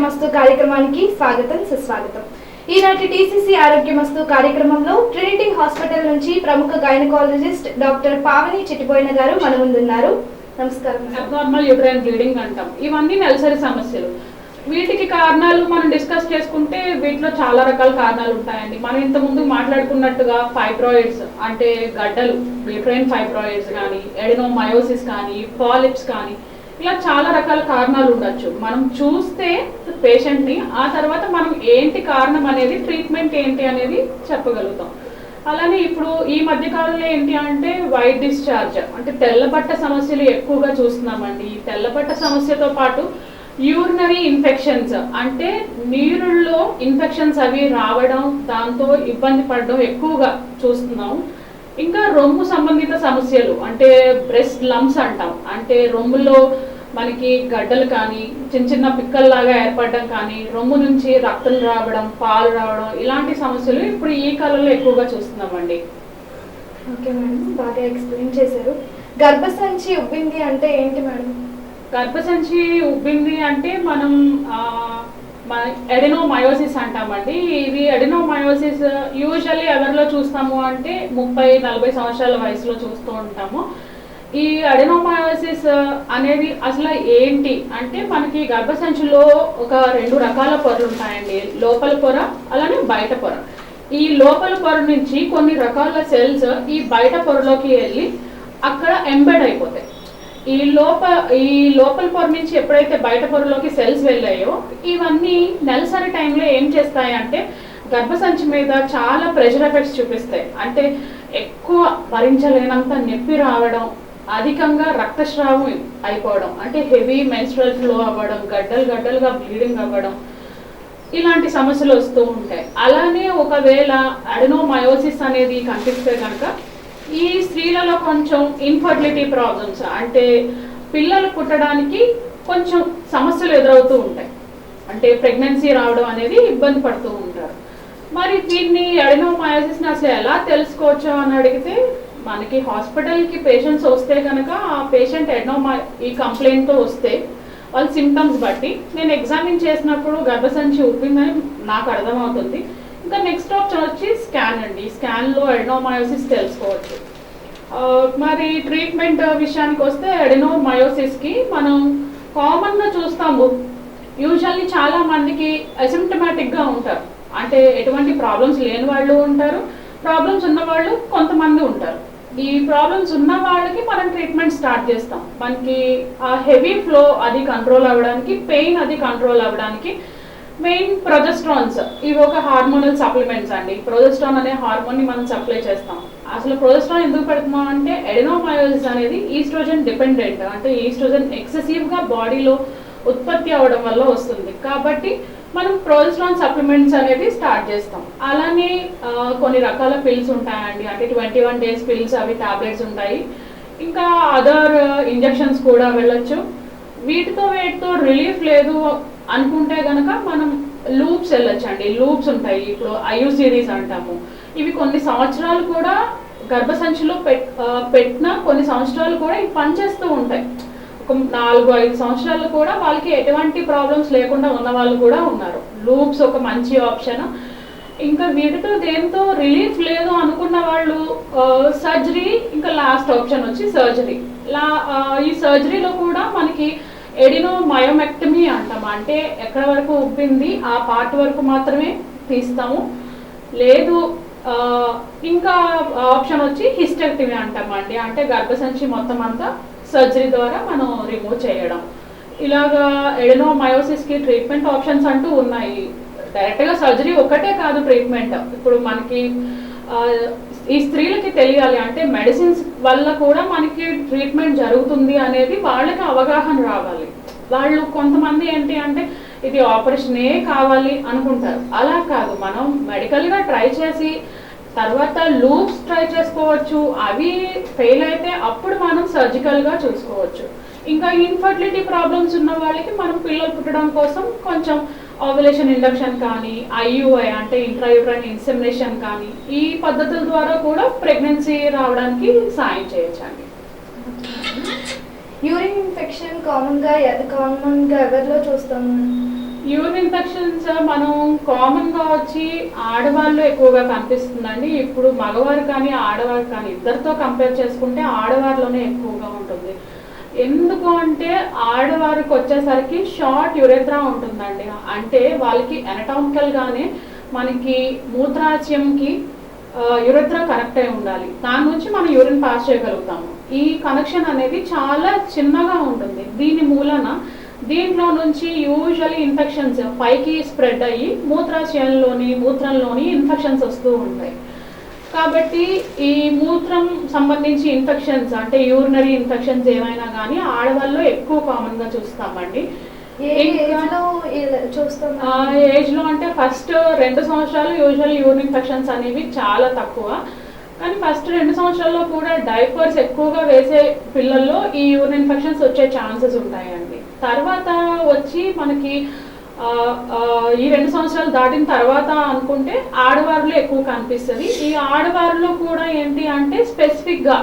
ఆరోగ్యమస్తు కార్యక్రమానికి స్వాగతం సుస్వాగతం. ఈనాటి టీసీసీ ఆరోగ్యమస్తు కార్యక్రమంలో ట్రినిటీ హాస్పిటల్ నుంచి ప్రముఖ గైనకాలజిస్ట్ డాక్టర్ పావని చిట్టిబోయిన గారు మన ముందున్నారు. నమస్కారం. అబ్నార్మల్ యూట్రైన్ బ్లీడింగ్ అంటాం. ఇవన్నీ నెలసరి సమస్యలు. వీటికి కారణాలు మనం డిస్కస్ చేసుకుంటే వీటిలో చాలా రకాల కారణాలు ఉంటాయండి. మనం ఇంతకుముందు మాట్లాడుకున్నట్టుగా ఫైబ్రాయిడ్స్ అంటే గడ్డలు, యూట్రైన్ ఫైబ్రాయిడ్స్ కానీ, ఎడినోమయోసిస్ కానీ, పాలిప్స్ కానీ, ఇలా చాలా రకాల కారణాలు ఉండొచ్చు. మనం చూస్తే పేషెంట్ని, ఆ తర్వాత మనం ఏంటి కారణం అనేది, ట్రీట్మెంట్ ఏంటి అనేది చెప్పగలుగుతాం. అలానే ఇప్పుడు ఈ మధ్య కాలంలో ఏంటి అంటే వైట్ డిశ్చార్జ్ అంటే తెల్లబట్ట సమస్యలు ఎక్కువగా చూస్తున్నామండి. ఈ తెల్లబట్ట సమస్యతో పాటు యూరినరీ ఇన్ఫెక్షన్స్ అంటే నీరుల్లో ఇన్ఫెక్షన్స్ అవి రావడం, దాంతో ఇబ్బంది పడడం ఎక్కువగా చూస్తున్నాం. ఇంకా రొమ్ము సంబంధిత సమస్యలు అంటే బ్రెస్ట్ లంప్స్ అంటాం. అంటే రొమ్ములో మనకి గడ్డలు కానీ, చిన్న చిన్న పిక్కల్లాగా ఏర్పడడం కానీ, రొమ్ము నుంచి రక్తం రావడం, పాలు రావడం, ఇలాంటి సమస్యలు ఇప్పుడు ఈ కాలంలో ఎక్కువగా చూస్తున్నామండి. ఓకే మేడం, బాగా ఎక్స్ప్లెయిన్ చేశారు. గర్భసంచి ఉబ్బింది అంటే ఏంటి మేడం? గర్భసంచి ఉబ్బింది అంటే మనం ఎడినోమయోసిస్ అంటామండి. ఇది ఎడినోమయోసిస్ యూజువల్లీ ఎవరిలో చూస్తాము అంటే 30-40 సంవత్సరాల వయసులో చూస్తూ ఉంటాము. ఈ ఎడినోమయోసిస్ అనేది అసలు ఏంటి అంటే మనకి గర్భసంచిలో ఒక 2 రకాల పొరలు ఉంటాయండి. లోపల పొర, అలానే బయట పొర. ఈ లోపల పొర నుంచి కొన్ని రకాల సెల్స్ ఈ బయట పొరలోకి వెళ్ళి అక్కడ ఎంబెడ్ అయిపోతాయి. ఈ లోపల పొర నుంచి ఎప్పుడైతే బయట పొరలోకి సెల్స్ వెళ్ళాయో, ఇవన్నీ నెలసరి టైంలో ఏం చేస్తాయి అంటే గర్భసంచి మీద చాలా ప్రెషర్ ఎఫెక్ట్స్ చూపిస్తాయి. అంటే ఎక్కువ భరించలేనంత నొప్పి రావడం, అధికంగా రక్తస్రావం అయిపోవడం, అంటే హెవీ మెన్స్ట్రువల్ ఫ్లో అవ్వడం, గడ్డలుగా బ్లీడింగ్ అవ్వడం, ఇలాంటి సమస్యలు వస్తూ ఉంటాయి. అలానే ఒకవేళ అడెనోమయోసిస్ అనేది కనిపిస్తే కనుక ఈ స్త్రీలలో కొంచెం ఇన్ఫర్టిలిటీ ప్రాబ్లమ్స్ అంటే పిల్లలు పుట్టడానికి కొంచెం సమస్యలు ఎదురవుతూ ఉంటాయి. అంటే ప్రెగ్నెన్సీ రావడం అనేది ఇబ్బంది పడుతూ ఉంటారు. మరి దీన్ని ఎడినోమయోసిస్ని అసలు ఎలా తెలుసుకోవచ్చు అని అడిగితే, మనకి హాస్పిటల్కి పేషెంట్స్ వస్తే కనుక ఆ పేషెంట్ ఈ కంప్లైంట్తో వస్తే వాళ్ళ సిమ్టమ్స్ బట్టి నేను ఎగ్జామిన్ చేసినప్పుడు గర్భసంచి ఉబ్బిందని నాకు అర్థమవుతుంది. ఇంకా నెక్స్ట్ ఆప్షన్ వచ్చి స్కాన్ అండి. స్కాన్లో ఎడినోమయోసిస్ తెలుసుకోవచ్చు. మరి ట్రీట్మెంట్ విషయానికి వస్తే ఎడినోమయోసిస్కి మనం కామన్గా చూస్తాము, యూజువల్లీ చాలా మందికి అసిమ్టమాటిక్గా ఉంటారు. అంటే ఎటువంటి ప్రాబ్లమ్స్ లేని వాళ్ళు ఉంటారు, ప్రాబ్లమ్స్ ఉన్న వాళ్ళు కొంతమంది ఉంటారు. ఈ ప్రాబ్లమ్స్ ఉన్న వాళ్ళకి మనం ట్రీట్మెంట్ స్టార్ట్ చేస్తాం. మనకి ఆ హెవీ ఫ్లో అది కంట్రోల్ అవ్వడానికి, పెయిన్ అది కంట్రోల్ అవ్వడానికి మెయిన్ ప్రొజెస్ట్రాన్స్, ఇవి ఒక హార్మోనల్ సప్లిమెంట్స్ అండి. ప్రొజెస్ట్రాన్ అనే హార్మోన్ని మనం సప్లై చేస్తాం. అసలు ప్రొజెస్ట్రాన్ ఎందుకు పెడుతున్నాం అంటే ఎడినోమయోసిస్ అనేది ఈస్ట్రోజన్ డిపెండెంట్, అంటే ఈస్ట్రోజన్ ఎక్సెసివ్గా బాడీలో ఉత్పత్తి అవ్వడం వల్ల వస్తుంది. కాబట్టి మనం ప్రొజెస్ట్రాన్ సప్లిమెంట్స్ అనేది స్టార్ట్ చేస్తాం. అలానే కొన్ని రకాల పిల్స్ ఉంటాయండి. అంటే 21 days పిల్స్, అవి టాబ్లెట్స్ ఉంటాయి. ఇంకా అదర్ ఇంజెక్షన్స్ కూడా వెళ్ళొచ్చు. వీటితో రిలీఫ్ లేదు అనుకుంటే కనుక మనం లూప్స్ వెళ్ళొచ్చండి. లూప్స్ ఉంటాయి, ఇప్పుడు ఐయుసిడీస్ అంటాము. ఇవి కొన్ని సంవత్సరాలు కూడా గర్భసంచిలో పెట్టిన కొన్ని సంవత్సరాలు కూడా ఇవి పనిచేస్తూ ఉంటాయి. ఒక 4-5 సంవత్సరాలు కూడా వాళ్ళకి ఎటువంటి ప్రాబ్లమ్స్ లేకుండా ఉన్న వాళ్ళు కూడా ఉన్నారు. లూప్స్ ఒక మంచి ఆప్షన్. ఇంకా వీటితో దేంతో రిలీఫ్ లేదు అనుకున్న వాళ్ళు సర్జరీ, ఇంకా లాస్ట్ ఆప్షన్ వచ్చి సర్జరీ. ఈ సర్జరీలో కూడా మనకి ఎడినోమయోమెక్టమీ అంటాం. అంటే ఎక్కడ వరకు ఉబ్బింది ఆ పార్ట్ వరకు మాత్రమే తీస్తాము. లేదు ఇంకా ఆప్షన్ వచ్చి హిస్టెక్టమీ అంటామండి. అంటే గర్భసంచి మొత్తం అంతా సర్జరీ ద్వారా మనం రిమూవ్ చేయడం. ఇలాగా ఎడినోమయోసిస్కి ట్రీట్మెంట్ ఆప్షన్స్ అంటూ ఉన్నాయి. డైరెక్ట్గా సర్జరీ ఒక్కటే కాదు ట్రీట్మెంట్. ఇప్పుడు మనకి ఈ స్త్రీలకి తెలియాలి అంటే మెడిసిన్స్ వల్ల కూడా మనకి ట్రీట్మెంట్ జరుగుతుంది అనేది వాళ్ళకి అవగాహన రావాలి. వాళ్ళు కొంతమంది ఏంటి అంటే ఇది ఆపరేషనే కావాలి అనుకుంటారు. అలా కాదు, మనం మెడికల్గా ట్రై చేసి తర్వాత లూప్స్ ట్రై చేసుకోవచ్చు. అవి ఫెయిల్ అయితే అప్పుడు మనం సర్జికల్గా చూసుకోవచ్చు. ఇంకా ఇన్ఫర్టిలిటీ ప్రాబ్లమ్స్ ఉన్న వాళ్ళకి మనం పిల్లలు పుట్టడం కోసం కొంచెం ఓవ్యులేషన్ ఇండక్షన్ కానీ, ఐయుఐ అంటే ఇంట్రాయూట్రైన్ ఇన్సెమినేషన్ కానీ, ఈ పద్ధతుల ద్వారా కూడా ప్రెగ్నెన్సీ రావడానికి సాయం చేయొచ్చండి. యూరిన్ ఇన్ఫెక్షన్ కామన్గా ఎవరిలో చూస్తాము? యూరిన్ ఇన్ఫెక్షన్స్ మనం కామన్గా వచ్చి ఆడవాళ్ళు ఎక్కువగా కనిపిస్తుందండి. ఇప్పుడు మగవారు కానీ ఆడవారు కానీ ఇద్దరితో కంపేర్ చేసుకుంటే ఆడవారిలోనే ఎక్కువగా ఉంటుంది. ఎందుకు అంటే ఆడవారికి వచ్చేసరికి షార్ట్ యురెత్రా ఉంటుందండి. అంటే వాళ్ళకి ఎనటామికల్గానే మనకి మూత్రాశయంకి యురెత్రా కనెక్ట్ అయి ఉండాలి. దాని నుంచి మనం యూరిన్ పాస్ చేయగలుగుతాము. ఈ కనెక్షన్ అనేది చాలా చిన్నగా ఉంటుంది. దీని మూలన దీంట్లో నుంచి యూజువల్లీ ఇన్ఫెక్షన్స్ పైకి స్ప్రెడ్ అయ్యి మూత్రంలోని ఇన్ఫెక్షన్స్ వస్తూ ఉంటాయి. కాబట్టి ఈ మూత్రం సంబంధించి ఇన్ఫెక్షన్స్ అంటే యూరినరీ ఇన్ఫెక్షన్స్ ఏమైనా కానీ ఆడవాళ్ళు ఎక్కువ కామన్గా చూస్తామండి. ఏజ్ లో అంటే ఫస్ట్ 2 సంవత్సరాలు యూజువల్ యూరిన్ ఇన్ఫెక్షన్స్ అనేవి చాలా తక్కువ. కానీ ఫస్ట్ 2 సంవత్సరాల్లో కూడా డైపర్స్ ఎక్కువగా వేసే పిల్లల్లో ఈ యూరిన్ ఇన్ఫెక్షన్స్ వచ్చే ఛాన్సెస్ ఉంటాయండి. తర్వాత వచ్చి మనకి ఈ 2 సంవత్సరాలు దాటిన తర్వాత అనుకుంటే ఆడవారిలో ఎక్కువ కనిపిస్తుంది. ఈ ఆడవారిలో కూడా ఏంటి అంటే స్పెసిఫిక్గా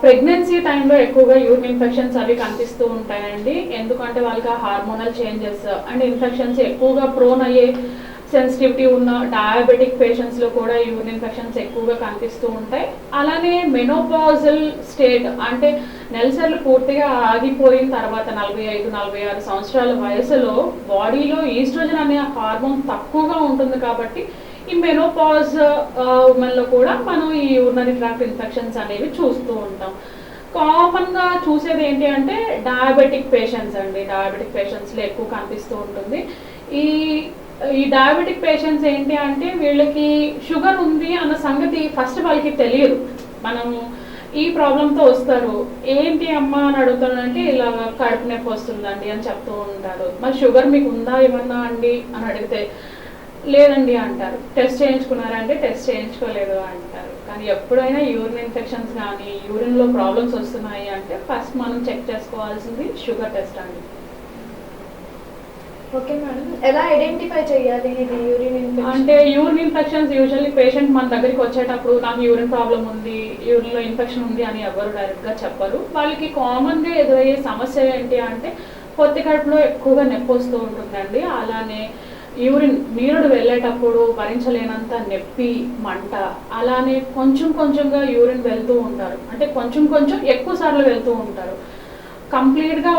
ప్రెగ్నెన్సీ టైంలో ఎక్కువగా యూరిన్ ఇన్ఫెక్షన్స్ అవి కనిపిస్తూ ఉంటాయండి. ఎందుకంటే వాళ్ళకి హార్మోనల్ చేంజెస్ అండ్ ఇన్ఫెక్షన్స్ ఎక్కువగా ప్రోన్ అయ్యే సెన్సిటివిటీ ఉన్న డయాబెటిక్ పేషెంట్స్లో కూడా యూరిన్ ఇన్ఫెక్షన్స్ ఎక్కువగా కనిపిస్తూ ఉంటాయి. అలానే మెనోపాజల్ స్టేట్ అంటే నెలసర్లు పూర్తిగా ఆగిపోయిన తర్వాత 45-46 సంవత్సరాల వయసులో బాడీలో ఈస్ట్రోజన్ అనే హార్మోన్ తక్కువగా ఉంటుంది. కాబట్టి ఈ మెనోపాజ్ ఉమెన్లో కూడా మనం ఈ యూరినరీ ట్రాక్ట్ ఇన్ఫెక్షన్స్ అనేవి చూస్తూ ఉంటాం. కామన్గా చూసేది ఏంటి అంటే డయాబెటిక్ పేషెంట్స్ అండి. డయాబెటిక్ పేషెంట్స్లో ఎక్కువ కనిపిస్తూ ఉంటుంది. ఈ డయాబెటిక్ పేషెంట్స్ ఏంటి అంటే వీళ్ళకి షుగర్ ఉంది అన్న సంగతి ఫస్ట్ వాళ్ళకి తెలియదు. మనము ఈ ప్రాబ్లంతో వస్తారు. ఏంటి అమ్మ అని అడుగుతానంటే ఇలా కడుపు నొప్పి వస్తుందండి అని చెప్తూ ఉంటారు. మరి షుగర్ మీకు ఉందా ఏమన్నా అండి అని అడిగితే లేదండి అంటారు. టెస్ట్ చేయించుకున్నారా అంటే టెస్ట్ చేయించుకోలేదు అంటారు. కానీ ఎప్పుడైనా యూరిన్ ఇన్ఫెక్షన్స్ కానీ యూరిన్లో ప్రాబ్లమ్స్ వస్తున్నాయి అంటే ఫస్ట్ మనం చెక్ చేసుకోవాల్సింది షుగర్ టెస్ట్ అండి. ఓకే మేడం, ఎలా ఐడెంటిఫై చేయాలి ఇది యూరిన్ ఇన్ఫెక్షన్? అంటే యూరిన్ ఇన్ఫెక్షన్స్ యూజువల్లీ పేషెంట్ మన దగ్గరికి వచ్చేటప్పుడు నాకు యూరిన్ ప్రాబ్లం ఉంది, యూరిన్లో ఇన్ఫెక్షన్ ఉంది అని ఎవరు డైరెక్ట్గా చెప్పరు. వాళ్ళకి కామన్గా ఎదురయ్యే సమస్య ఏంటి అంటే పొత్తి కడుపులో ఎక్కువగా నొప్పి వస్తూ ఉంటుందండి. అలానే యూరిన్ మీరుడు వెళ్ళేటప్పుడు భరించలేనంత నొప్పి, మంట, అలానే కొంచెం కొంచెంగా యూరిన్ వెళ్తూ ఉంటారు. అంటే కొంచెం ఎక్కువ సార్లు వెళ్తూ ఉంటారు. కంప్లీట్గా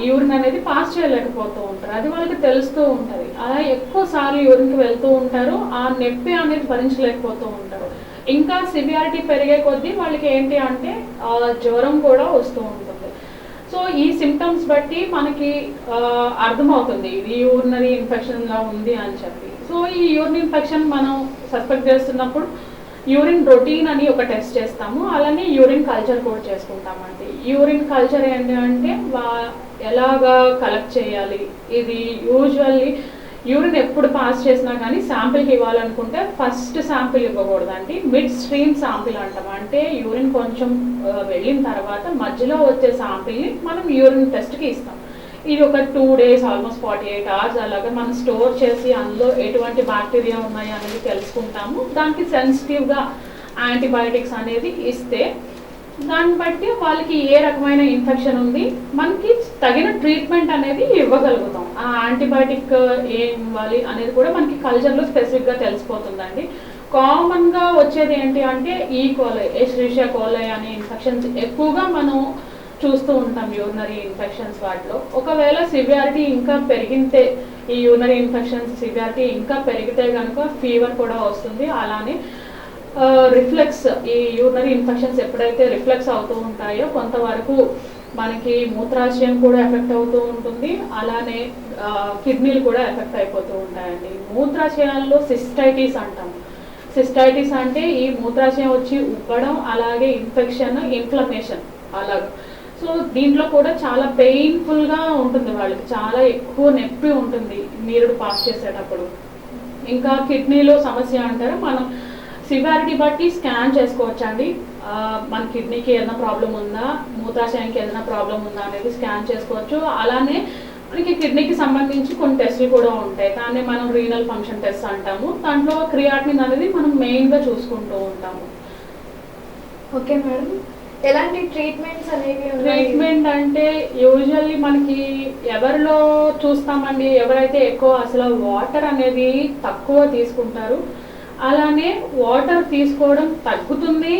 యూరిన్ అనేది పాస్ చేయలేకపోతూ ఉంటారు. అది వాళ్ళకి తెలుస్తూ ఉంటుంది. అలా ఎక్కువ సార్లు యూరిన్కి వెళ్తూ ఉంటారు. ఆ నొప్పి అనేది భరించలేకపోతూ ఉంటారు. ఇంకా సివియారిటీ పెరిగే కొద్దీ వాళ్ళకి ఏంటి అంటే జ్వరం కూడా వస్తూ ఉంటుంది. సో ఈ సిమ్టమ్స్ బట్టి మనకి అర్థమవుతుంది ఇది యూరినరీ ఇన్ఫెక్షన్లా ఉంది అని చెప్పి. సో ఈ యూరిన్ ఇన్ఫెక్షన్ మనం సస్పెక్ట్ చేస్తున్నప్పుడు యూరిన్ రొటీన్ అని ఒక టెస్ట్ చేస్తాము. అలానే యూరిన్ కల్చర్ కూడా చేసుకుంటామండి. యూరిన్ కల్చర్ ఏంటి అంటే ఎలాగా కలెక్ట్ చేయాలి, ఇది యూజువల్లీ యూరిన్ ఎప్పుడు పాస్ చేసినా కానీ శాంపిల్కి ఇవ్వాలనుకుంటే ఫస్ట్ శాంపిల్ ఇవ్వకూడదండి. మిడ్ స్ట్రీమ్ శాంపిల్ అంటాం. అంటే యూరిన్ కొంచెం వెళ్ళిన తర్వాత మధ్యలో వచ్చే శాంపిల్ని మనం యూరిన్ టెస్ట్కి ఇస్తాం. ఇది ఒక 2 days ఆల్మోస్ట్ 48 hours అలాగా మనం స్టోర్ చేసి అందులో ఎటువంటి బ్యాక్టీరియా ఉన్నాయి అనేది తెలుసుకుంటాము. దానికి సెన్సిటివ్గా యాంటీబయాటిక్స్ అనేది ఇస్తే దాన్ని బట్టి వాళ్ళకి ఏ రకమైన ఇన్ఫెక్షన్ ఉంది మనకి తగిన ట్రీట్మెంట్ అనేది ఇవ్వగలుగుతాం. ఆ యాంటీబయాటిక్ ఏం ఇవ్వాలి అనేది కూడా మనకి కల్చర్లో స్పెసిఫిక్గా తెలిసిపోతుందండి. కామన్గా వచ్చేది ఏంటి అంటే ఈకోలై, ఎషెరిషియా కోలై అనే ఇన్ఫెక్షన్స్ ఎక్కువగా మనం చూస్తూ ఉంటాం యూరినరీ ఇన్ఫెక్షన్స్ వాటిలో. ఒకవేళ సివియారిటీ ఇంకా పెరిగితే ఈ యూరినరీ ఇన్ఫెక్షన్స్ సివియారిటీ ఇంకా పెరిగితే కనుక ఫీవర్ కూడా వస్తుంది. అలానే రిఫ్లెక్స్, ఈ యూరినరీ ఇన్ఫెక్షన్స్ ఎప్పుడైతే రిఫ్లెక్స్ అవుతూ ఉంటాయో కొంతవరకు మనకి మూత్రాశయం కూడా ఎఫెక్ట్ అవుతూ ఉంటుంది. అలానే కిడ్నీలు కూడా ఎఫెక్ట్ అయిపోతూ ఉంటాయండి. మూత్రాశయాల్లో సిస్టైటిస్ అంటాం. సిస్టైటిస్ అంటే ఈ మూత్రాశయం వచ్చి ఉబ్బడం, అలాగే ఇన్ఫెక్షన్, ఇన్ఫ్లమేషన్ అలాగా. సో దీంట్లో కూడా చాలా పెయిన్ఫుల్గా ఉంటుంది. వాళ్ళకి చాలా ఎక్కువ నొప్పి ఉంటుంది మీరుడు పాస్ చేసేటప్పుడు. ఇంకా కిడ్నీలో సమస్య అంటారు. మనం సివియారిటీ బట్టి స్కాన్ చేసుకోవచ్చండి. మన కిడ్నీకి ఏదైనా ప్రాబ్లం ఉందా, మూత్రాశయానికి ఏదైనా ప్రాబ్లం ఉందా అనేది స్కాన్ చేసుకోవచ్చు. అలానే మనకి కిడ్నీకి సంబంధించి కొన్ని టెస్టులు కూడా ఉంటాయి. దాన్ని మనం రీనల్ ఫంక్షన్ టెస్ట్ అంటాము. దాంట్లో క్రియాటినిన్ అనేది మనం మెయిన్గా చూసుకుంటూ ఉంటాము. ఓకే మేడం, ఎలాంటి ట్రీట్మెంట్స్ అనేవి ఉన్నాయి? ట్రీట్మెంట్ అంటే యూజువల్లీ మనకి ఎవరిలో చూస్తామండి, ఎవరైతే ఎక్కువ అసలు వాటర్ అనేది తక్కువ తీసుకుంటారు, అలానే వాటర్ తీసుకోవడం తగ్గుతుంది,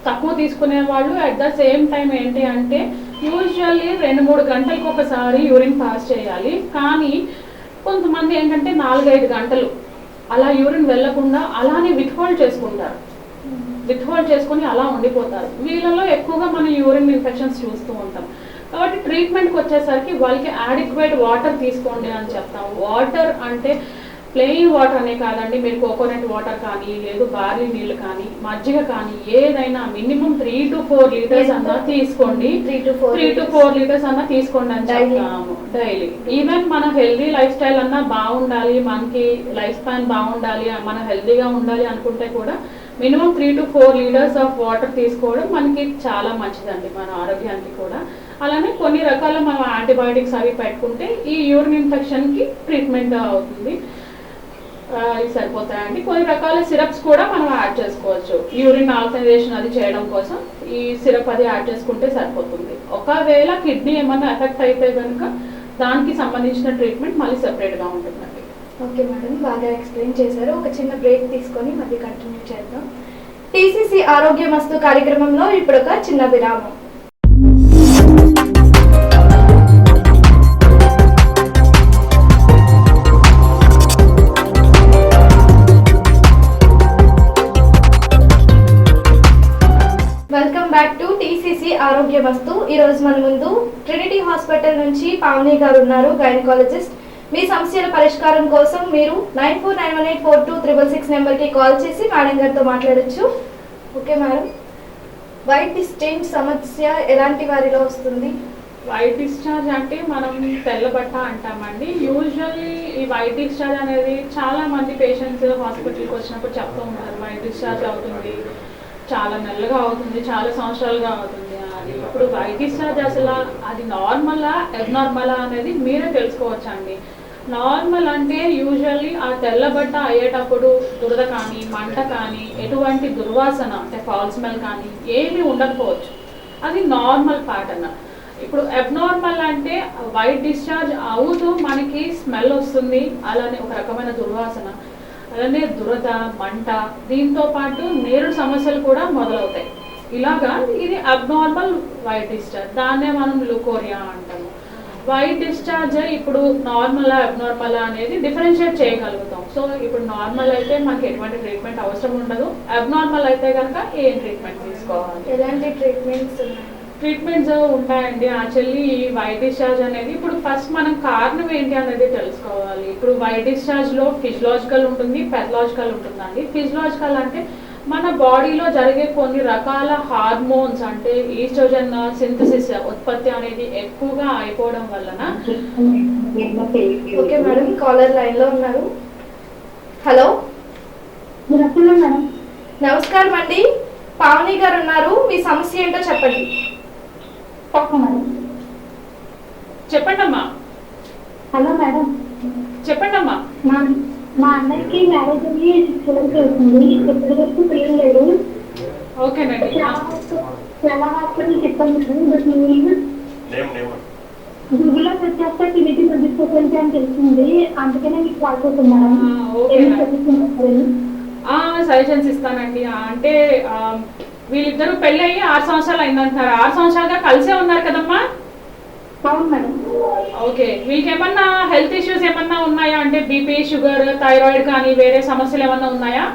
తక్కువ తీసుకునే వాళ్ళు అట్ ద సేమ్ టైం ఏంటి అంటే యూజువల్లీ 2-3 గంటలకు ఒకసారి యూరిన్ పాస్ చేయాలి. కానీ కొంతమంది ఏంటంటే 4-5 గంటలు అలా యూరిన్ వెళ్ళకుండా అలానే విత్హోల్డ్ చేసుకుంటారు, విత్హోల్డ్ చేసుకుని అలా ఉండిపోతారు. వీళ్ళలో ఎక్కువగా మనం యూరిన్ ఇన్ఫెక్షన్స్ చూస్తూ ఉంటాం. కాబట్టి ట్రీట్మెంట్కి వచ్చేసరికి వాళ్ళకి యాడిక్వేట్ వాటర్ తీసుకోండి అని చెప్తాం. వాటర్ అంటే ప్లెయిన్ వాటర్ అనే కాదండి, మీరు కోకోనట్ వాటర్ కానీ, లేదు బార్లీ నీళ్ళు కానీ, మజ్జిగ కానీ, ఏదైనా మినిమం 3 to 4 లీటర్స్ అన్నా తీసుకోండి. 3 to 4 లీటర్స్ అన్నా తీసుకోండి అని చెప్తాము డైలీ. ఈవెన్ మన హెల్దీ లైఫ్ స్టైల్ అన్నా బాగుండాలి, మనకి లైఫ్ స్పాన్ బాగుండాలి, మనం హెల్దీగా ఉండాలి అనుకుంటే కూడా minimum 3 to 4 litres of water తీసుకోవడం మనకి చాలా మంచిదండి మన ఆరోగ్యానికి కూడా. అలానే కొన్ని రకాల మనం యాంటీబయాటిక్స్ అవి పెట్టుకుంటే ఈ యూరిన్ ఇన్ఫెక్షన్కి ట్రీట్మెంట్ అవుతుంది, సరిపోతాయండి. కొన్ని రకాల సిరప్స్ కూడా మనం యాడ్ చేసుకోవచ్చు యూరిన్ ఆల్కలైజేషన్ అది చేయడం కోసం. ఈ సిరప్ అది యాడ్ చేసుకుంటే సరిపోతుంది. ఒకవేళ కిడ్నీ ఏమన్నా ఎఫెక్ట్ అయితే కనుక దానికి సంబంధించిన ట్రీట్మెంట్ మళ్ళీ సెపరేట్గా ఉంటుందండి. ఓకే మేడం, బాగా ఎక్స్ప్లెయిన్ చేశారు. ఒక చిన్న బ్రేక్ తీసుకొని మళ్ళీ కంటిన్యూ చేద్దాం. టీసీసీ ఆరోగ్యమస్తు కార్యక్రమంలో ఇప్పుడు ఒక చిన్న విరామం. వెల్కమ్ బ్యాక్ టు టీసీసీ ఆరోగ్యమస్తు. ఈరోజు మన ముందు ట్రినిటీ హాస్పిటల్ నుంచి పావని గారు ఉన్నారు, గైనకాలజిస్ట్. మీ సమస్యల పరిష్కారం కోసం మీరు 9491842666 నెంబర్కి కాల్ చేసి మేడం గారితో మాట్లాడొచ్చు. ఓకే మేడం, వైట్ డిశ్చార్జ్ సమస్య ఎలాంటి వారిలో వస్తుంది? వైట్ డిశ్చార్జ్ అంటే మనం తెల్లబట్ట అంటామండి. యూజువల్లీ ఈ వైట్ డిశ్చార్జ్ అనేది చాలా మంది పేషెంట్స్ హాస్పిటల్కి వచ్చినప్పుడు చెప్తూ ఉంటారు, వైట్ డిశ్చార్జ్ అవుతుంది, చాలా నెలలుగా అవుతుంది, చాలా సంవత్సరాలుగా అవుతుంది అని. ఇప్పుడు వైట్ డిశ్చార్జ్ అసలు అది నార్మలా అబ్నార్మలా అనేది మీరే తెలుసుకోవచ్చు అండి. నార్మల్ అంటే యూజువల్లీ ఆ తెల్లబట్ట అయ్యేటప్పుడు దురద కానీ, మంట కానీ, ఎటువంటి దుర్వాసన అంటే ఫౌల్ స్మెల్ కానీ ఏమీ ఉండకపోవచ్చు, అది నార్మల్ ప్యాటర్న్. ఇప్పుడు అబ్నార్మల్ అంటే వైట్ డిశ్చార్జ్ అవుతూ మనకి స్మెల్ వస్తుంది, అలానే ఒక రకమైన దుర్వాసన, అలానే దురద, మంట, దీంతో పాటు నేరుడు సమస్యలు కూడా మొదలవుతాయి. ఇలాగా ఇది అబ్నార్మల్ వైట్ డిశ్చార్జ్, దాన్నే మనం లుకోరియా అంటాము. వైట్ డిశ్చార్జ్ ఇప్పుడు నార్మల్ అబ్నార్మల్ అనేది డిఫరెన్షియేట్ చేయగలుగుతాం. సో ఇప్పుడు నార్మల్ అయితే మనకి ఎటువంటి ట్రీట్మెంట్ అవసరం ఉండదు, అబ్నార్మల్ అయితే కనుక ఏం ట్రీట్మెంట్ తీసుకోవాలి? ఎలాంటి ట్రీట్మెంట్స్ ఉన్నాయి? ట్రీట్మెంట్స్ ఉంటాయండి. యాక్చువల్లీ ఈ వైట్ డిశ్చార్జ్ అనేది ఇప్పుడు ఫస్ట్ మనం కారణం ఏంటి అనేది తెలుసుకోవాలి. ఇప్పుడు వైట్ డిశ్చార్జ్లో ఫిజియలాజికల్ ఉంటుంది, పెథలాజికల్ ఉంటుందండి. ఫిజియలాజికల్ అంటే మన బాడీలో జరిగే కొన్ని రకాల హార్మోన్స్ అంటే ఈస్ట్రోజన్ సింథసిస్ ఉత్పత్తి అనేది ఎక్కువగా అయిపోవడం వలన. ఓకే మేడం, కాలర్ లైన్లో ఉన్నారు. హలో, నమస్కారం అండి, పావని గారు ఉన్నారు, మీ సమస్య ఏంటో చెప్పండి. చెప్పండి అమ్మా. హలో మేడం, చెప్పండి అమ్మా. మా అన్నయ్యకి మ్యారేజ్ అయ్యి 6 years అవుతుంది, ఇప్పటి వరకు పిల్లలు లేరు. ఓకేనండి. చాలా హాస్పిటల్ చెప్పాను మేడం, బట్ గూగుల్లో సెర్చ్ చేస్తే టినిటీ సజెస్ట్ అని తెలిసింది, అందుకనే మీకు కాల్ చేస్తున్నాను. సజెషన్స్ ఇస్తానండి. అంటే వీళ్ళిద్దరూ పెళ్ళి అయ్యి 6 సంవత్సరాలు అయిందంటారు. 6 సంవత్సరాలుగా కలిసే ఉన్నారు కదమ్మా? అవును మేడం. ఓకే, వీళ్ళకి ఏమన్నా హెల్త్ ఇష్యూస్ ఏమన్నా ఉన్నాయా? అంటే బీపీ, షుగర్, థైరాయిడ్ కానీ వేరే సమస్యలు ఏమన్నా ఉన్నాయా?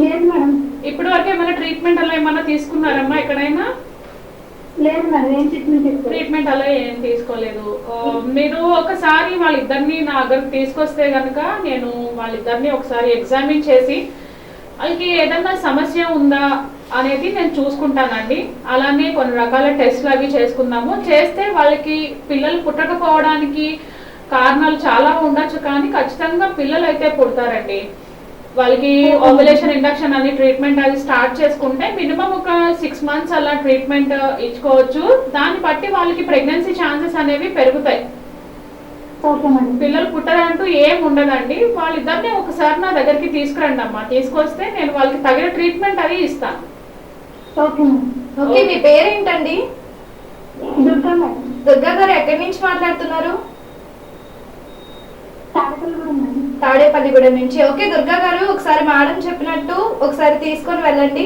లేదు మేడం. ఇప్పటి వరకు ఏమైనా ట్రీట్మెంట్ అలా ఏమన్నా తీసుకున్నారమ్మా ఎక్కడైనా? లేదు మేడం, ఏం ట్రీట్మెంట్ అలా ఏం తీసుకోలేదు. మీరు ఒకసారి వాళ్ళిద్దరిని నా దగ్గరకు తీసుకొస్తే కనుక నేను వాళ్ళిద్దరిని ఒకసారి ఎగ్జామిన్ చేసి వాళ్ళకి ఏదన్నా సమస్య ఉందా అనేది నేను చూసుకుంటానండి. అలానే కొన్ని రకాల టెస్ట్లు అవి చేసుకుందాము. చేస్తే వాళ్ళకి పిల్లలు పుట్టకపోవడానికి కారణాలు చాలా ఉండొచ్చు, కానీ ఖచ్చితంగా పిల్లలు అయితే పుడతారండి. వాళ్ళకి ఓవ్యులేషన్ ఇండక్షన్ అని ట్రీట్మెంట్ అది స్టార్ట్ చేసుకుంటే మినిమం ఒక 6 months అలా ట్రీట్మెంట్ ఇచ్చుకోవచ్చు. దాన్ని బట్టి వాళ్ళకి ప్రెగ్నెన్సీ ఛాన్సెస్ అనేవి పెరుగుతాయి. పిల్లలు పుట్టరంటూ ఏం ఉండదండి. వాళ్ళిద్దరిని ఒకసారి నా దగ్గరికి తీసుకురండి అమ్మా. తీసుకొస్తే నేను వాళ్ళకి తగిన ట్రీట్మెంట్ అది ఇస్తాను. ఓకే, మీ పేరేంటండి? దుర్గా మేడం. దుర్గా గారు ఎక్కడి నుంచి మాట్లాడుతున్నారు? తాడపల్లిగూడెం మేడం. తాడేపల్లిగూడెం నుంచి. ఓకే దుర్గా గారు, ఒకసారి మేడం చెప్పినట్టు ఒకసారి తీసుకొని వెళ్ళండి.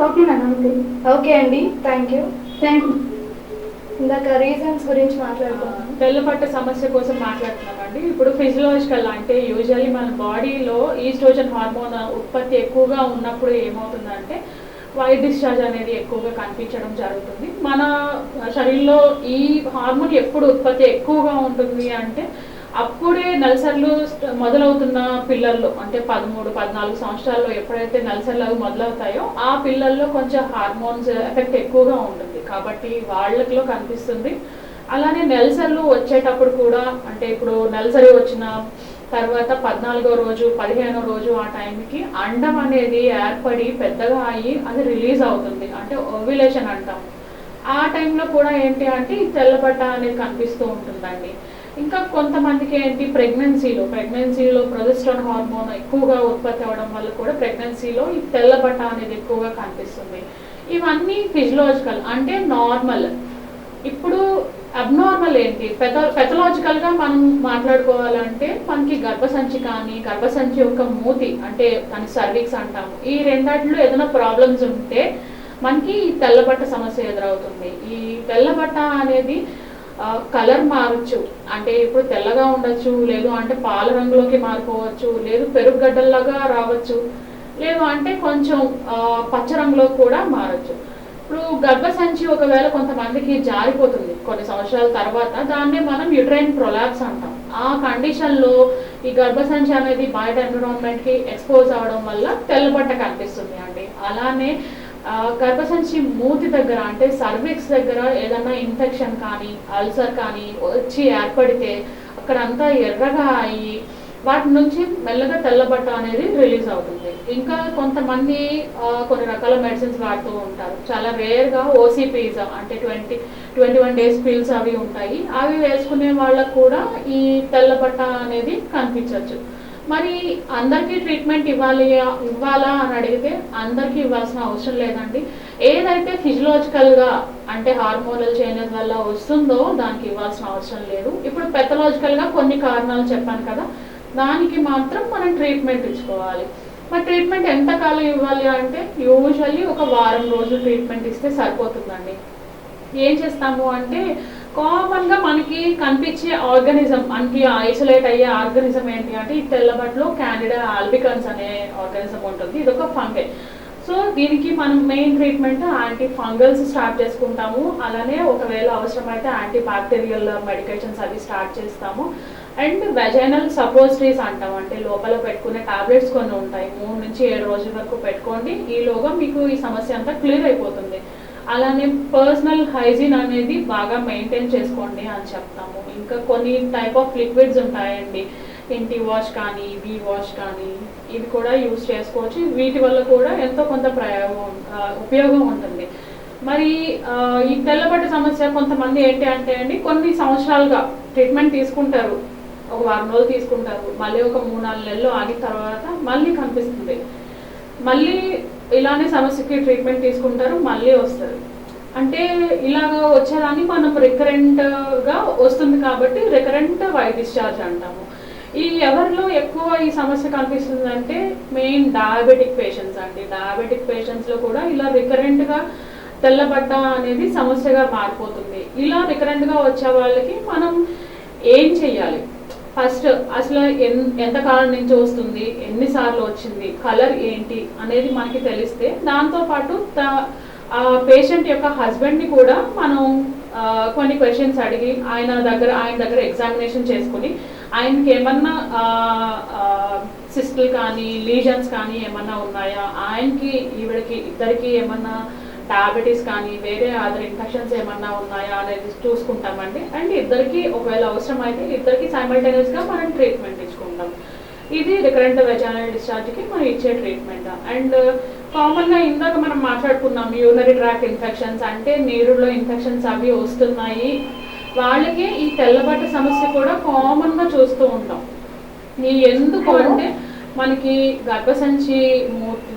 Okay madam. ఓకే. ఓకే అండి, థ్యాంక్ యూ. Thank you. ఇందాక రీజన్స్ గురించి మాట్లాడుతున్నాను. తెల్లబట్ట సమస్య కోసం మాట్లాడుతున్నామండి. ఇప్పుడు ఫిజియలాజికల్ అంటే యూజువల్లీ మన బాడీలో ఈస్ట్రోజన్ హార్మోన్ ఉత్పత్తి ఎక్కువగా ఉన్నప్పుడు ఏమవుతుందంటే వైట్ డిశ్చార్జ్ అనేది ఎక్కువగా కనిపించడం జరుగుతుంది. మన శరీరంలో ఈ హార్మోన్ ఎప్పుడు ఉత్పత్తి ఎక్కువగా ఉంటుంది అంటే అప్పుడే నెలసర్లు మొదలవుతున్న పిల్లల్లో, అంటే 13-14 సంవత్సరాల్లో ఎప్పుడైతే నెలసర్లు అవి మొదలవుతాయో ఆ పిల్లల్లో కొంచెం హార్మోన్స్ ఎఫెక్ట్ ఎక్కువగా ఉంటుంది కాబట్టి వాళ్ళలో కనిపిస్తుంది. అలానే నెలసర్లు వచ్చేటప్పుడు కూడా, అంటే ఇప్పుడు నెలసరి వచ్చిన తర్వాత 14వ రోజు 15వ రోజు ఆ టైంకి అండం అనేది ఏర్పడి పెద్దగా అయ్యి అది రిలీజ్ అవుతుంది, అంటే ఓవ్యులేషన్ అంటాం. ఆ టైంలో కూడా ఏంటి అంటే ఈ తెల్లబట్ట అనేది కనిపిస్తూ ఉంటుందండి. ఇంకా కొంతమందికి ఏంటి ప్రెగ్నెన్సీలో ప్రొజెస్ట్రాన్ హార్మోన్ ఎక్కువగా ఉత్పత్తి అవ్వడం వల్ల కూడా ప్రెగ్నెన్సీలో ఈ తెల్లబట్ట అనేది ఎక్కువగా కనిపిస్తుంది. ఇవన్నీ ఫిజియలాజికల్ అంటే నార్మల్. ఇప్పుడు అబ్నార్మల్ ఏంటి, పెథలాజికల్గా మనం మాట్లాడుకోవాలంటే మనకి గర్భసంచి కానీ గర్భసంచి యొక్క మూతి అంటే దాని సర్విక్స్ అంటాము, ఈ రెండాటిలో ఏదైనా ప్రాబ్లమ్స్ ఉంటే మనకి ఈ తెల్లబట్ట సమస్య ఎదురవుతుంది. ఈ తెల్లబట్ట అనేది కలర్ మారచ్చు, అంటే ఇప్పుడు తెల్లగా ఉండొచ్చు, లేదు అంటే పాల రంగులోకి మారిపోవచ్చు, లేదు పెరుగుగడ్డల్లాగా రావచ్చు, లేదు అంటే కొంచెం పచ్చ రంగులో కూడా మారచ్చు. ఇప్పుడు గర్భసంచి ఒకవేళ కొంతమందికి జారిపోతుంది కొన్ని సంవత్సరాల తర్వాత, దాన్నే మనం యూట్రైన్ ప్రొలాప్స్ అంటాం. ఆ కండిషన్లో ఈ గర్భసంచి అనేది బయట ఎన్విరాన్మెంట్కి ఎక్స్పోజ్ అవ్వడం వల్ల తెల్లబట్ట కనిపిస్తుంది అండి. అలానే గర్భసంచి మూతి దగ్గర అంటే సర్విక్స్ దగ్గర ఏదైనా ఇన్ఫెక్షన్ కానీ అల్సర్ కానీ వచ్చి ఏర్పడితే అక్కడంతా ఎర్రగా అయ్యి వాటి నుంచి మెల్లగా తెల్లబట్ట అనేది రిలీజ్ అవుతుంది. ఇంకా కొంతమంది కొన్ని రకాల మెడిసిన్స్ వాడుతూ ఉంటారు. చాలా రేర్గా ఓసీపీస్ అంటే 21 డేస్ పిల్స్ అవి ఉంటాయి, అవి వేసుకునే వాళ్ళకు కూడా ఈ తెల్లబట్ట అనేది కనిపించవచ్చు. మరి అందరికీ ట్రీట్మెంట్ ఇవ్వాలా అని అడిగితే అందరికీ ఇవ్వాల్సిన అవసరం లేదండి. ఏదైతే ఫిజియలాజికల్గా అంటే హార్మోనల్ చేంజెస్ వల్ల వస్తుందో దానికి ఇవ్వాల్సిన అవసరం లేదు. ఇప్పుడు పెథలాజికల్గా కొన్ని కారణాలు చెప్పాను కదా, దానికి మాత్రం మనం ట్రీట్మెంట్ ఇచ్చుకోవాలి. మరి ట్రీట్మెంట్ ఎంతకాలం ఇవ్వాలి అంటే యూజువల్లీ ఒక వారం రోజులు ట్రీట్మెంట్ ఇస్తే సరిపోతుందండి. ఏం చేస్తాము అంటే కామన్గా మనకి కనిపించే ఆర్గానిజం, మనకి ఐసోలేట్ అయ్యే ఆర్గానిజం ఏంటి అంటే ఈ తెల్లబట్టలో క్యాండిడా ఆల్బికన్స్ అనే ఆర్గానిజం ఉంటుంది. ఇది ఒక ఫంగై. సో దీనికి మనం main treatment anti fungals start చేసుకుంటాము. అలానే ఒకవేళ అవసరమైతే యాంటీ బ్యాక్టీరియల్ మెడికేషన్స్ అవి స్టార్ట్ చేస్తాము. అండ్ వెజైనల్ సపోజిటరీస్ అంటాం, అంటే లోపల పెట్టుకునే టాబ్లెట్స్ కొన్ని ఉంటాయి. 3 నుంచి 7 రోజుల వరకు పెట్టుకోండి, ఈలోగా మీకు ఈ సమస్య అంతా క్లియర్ అయిపోతుంది. అలానే పర్సనల్ హైజీన్ అనేది బాగా మెయింటైన్ చేసుకోండి అని చెప్తాము. ఇంకా కొన్ని టైప్ ఆఫ్ లిక్విడ్స్ ఉంటాయండి, ఇంటి వాష్ కానీ వీ వాష్ కానీ, ఇవి కూడా యూజ్ చేసుకోవచ్చు. వీటి వల్ల కూడా ఎంతో కొంత ఉపయోగం ఉంటుంది. మరి ఈ తెల్లబట్ట సమస్య కొంతమంది ఏంటి అంటే అండి కొన్ని సంవత్సరాలుగా ట్రీట్మెంట్ తీసుకుంటారు, ఒక వారం రోజులు తీసుకుంటారు, మళ్ళీ ఒక 3-4 నెలలు ఆగిన తర్వాత మళ్ళీ కనిపిస్తుంది, మళ్ళీ ఇలానే సమస్యకి ట్రీట్మెంట్ తీసుకుంటారు, మళ్ళీ వస్తారు. అంటే ఇలాగ వచ్చేదాన్ని మనం రికరెంట్గా వస్తుంది కాబట్టి రికరెంట్ వైట్ డిశ్చార్జ్ అంటాము. ఈ ఎవరిలో ఎక్కువ ఈ సమస్య కనిపిస్తుంది అంటే మెయిన్ డయాబెటిక్ పేషెంట్స్ అండి. డయాబెటిక్ పేషెంట్స్లో కూడా ఇలా రికరెంట్గా తెల్లబట్ట అనేది సమస్యగా మారిపోతుంది. ఇలా రికరెంట్గా వచ్చే వాళ్ళకి మనం ఏం చెయ్యాలి, ఫస్ట్ అసలు ఎంతకాలం నుంచి వస్తుంది, ఎన్నిసార్లు వచ్చింది, కలర్ ఏంటి అనేది మనకి తెలిస్తే దాంతోపాటు పేషెంట్ యొక్క హస్బెండ్ని కూడా మనం కొన్ని క్వశ్చన్స్ అడిగి ఆయన దగ్గర ఎగ్జామినేషన్ చేసుకుని ఆయనకి ఏమన్నా సిస్టులు కానీ లీజన్స్ కానీ ఏమన్నా ఉన్నాయా, ఆయనకి ఈవిడకి ఇద్దరికి ఏమన్నా డయాబెటీస్ కానీ వేరే అదర్ ఇన్ఫెక్షన్స్ ఏమన్నా ఉన్నాయా అనేది చూసుకుంటామండి. అండ్ ఇద్దరికి ఒకవేళ అవసరం అయితే ఇద్దరికి సైమల్టేనియస్గా మనం ట్రీట్మెంట్ ఇచ్చుకుంటాం. ఇది రికరెంట్ వెజైనల్ డిశ్చార్జ్కి మనం ఇచ్చే ట్రీట్మెంట్. అండ్ కామన్గా ఇందాక మనం మాట్లాడుకున్నాం యూరినరీ ట్రాక్ట్ ఇన్ఫెక్షన్స్, అంటే నీరులో ఇన్ఫెక్షన్స్ అవి వస్తున్నాయి, వాళ్ళకి ఈ తెల్లబట్ట సమస్య కూడా కామన్గా చూస్తూ ఉంటాం. ఈ ఎందుకు అంటే మనకి గర్భసంచి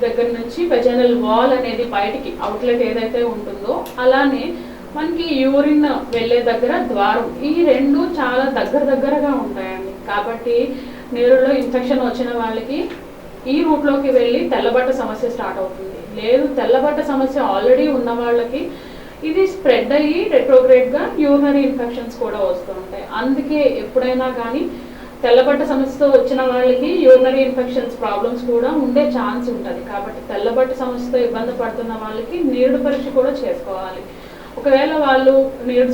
దగ్గర నుంచి వెజైనల్ వాల్ అనేది బయటికి అవుట్లెట్ ఏదైతే ఉంటుందో అలానే మనకి యూరిన్ వెళ్ళే దగ్గర ద్వారం, ఈ రెండు చాలా దగ్గరగా ఉంటాయండి. కాబట్టి నీరులో ఇన్ఫెక్షన్ వచ్చిన వాళ్ళకి ఈ రూట్లోకి వెళ్ళి తెల్లబట్ట సమస్య స్టార్ట్ అవుతుంది. లేదు తెల్లబట్ట సమస్య ఆల్రెడీ ఉన్న వాళ్ళకి ఇది స్ప్రెడ్ అయ్యి రెట్రోగ్రేడ్గా యూరినరీ ఇన్ఫెక్షన్స్ కూడా వస్తూ ఉంటాయి. అందుకే ఎప్పుడైనా కానీ తెల్లబట్ట సమస్యతో వచ్చిన వాళ్ళకి యూరినరీ ఇన్ఫెక్షన్స్ ప్రాబ్లమ్స్ కూడా ఉండే ఛాన్స్ ఉంటుంది. కాబట్టి తెల్లబట్ట సమస్యతో ఇబ్బంది పడుతున్న వాళ్ళకి నీరుడు పరీక్ష కూడా చేసుకోవాలి. ఒకవేళ వాళ్ళు నీరుడు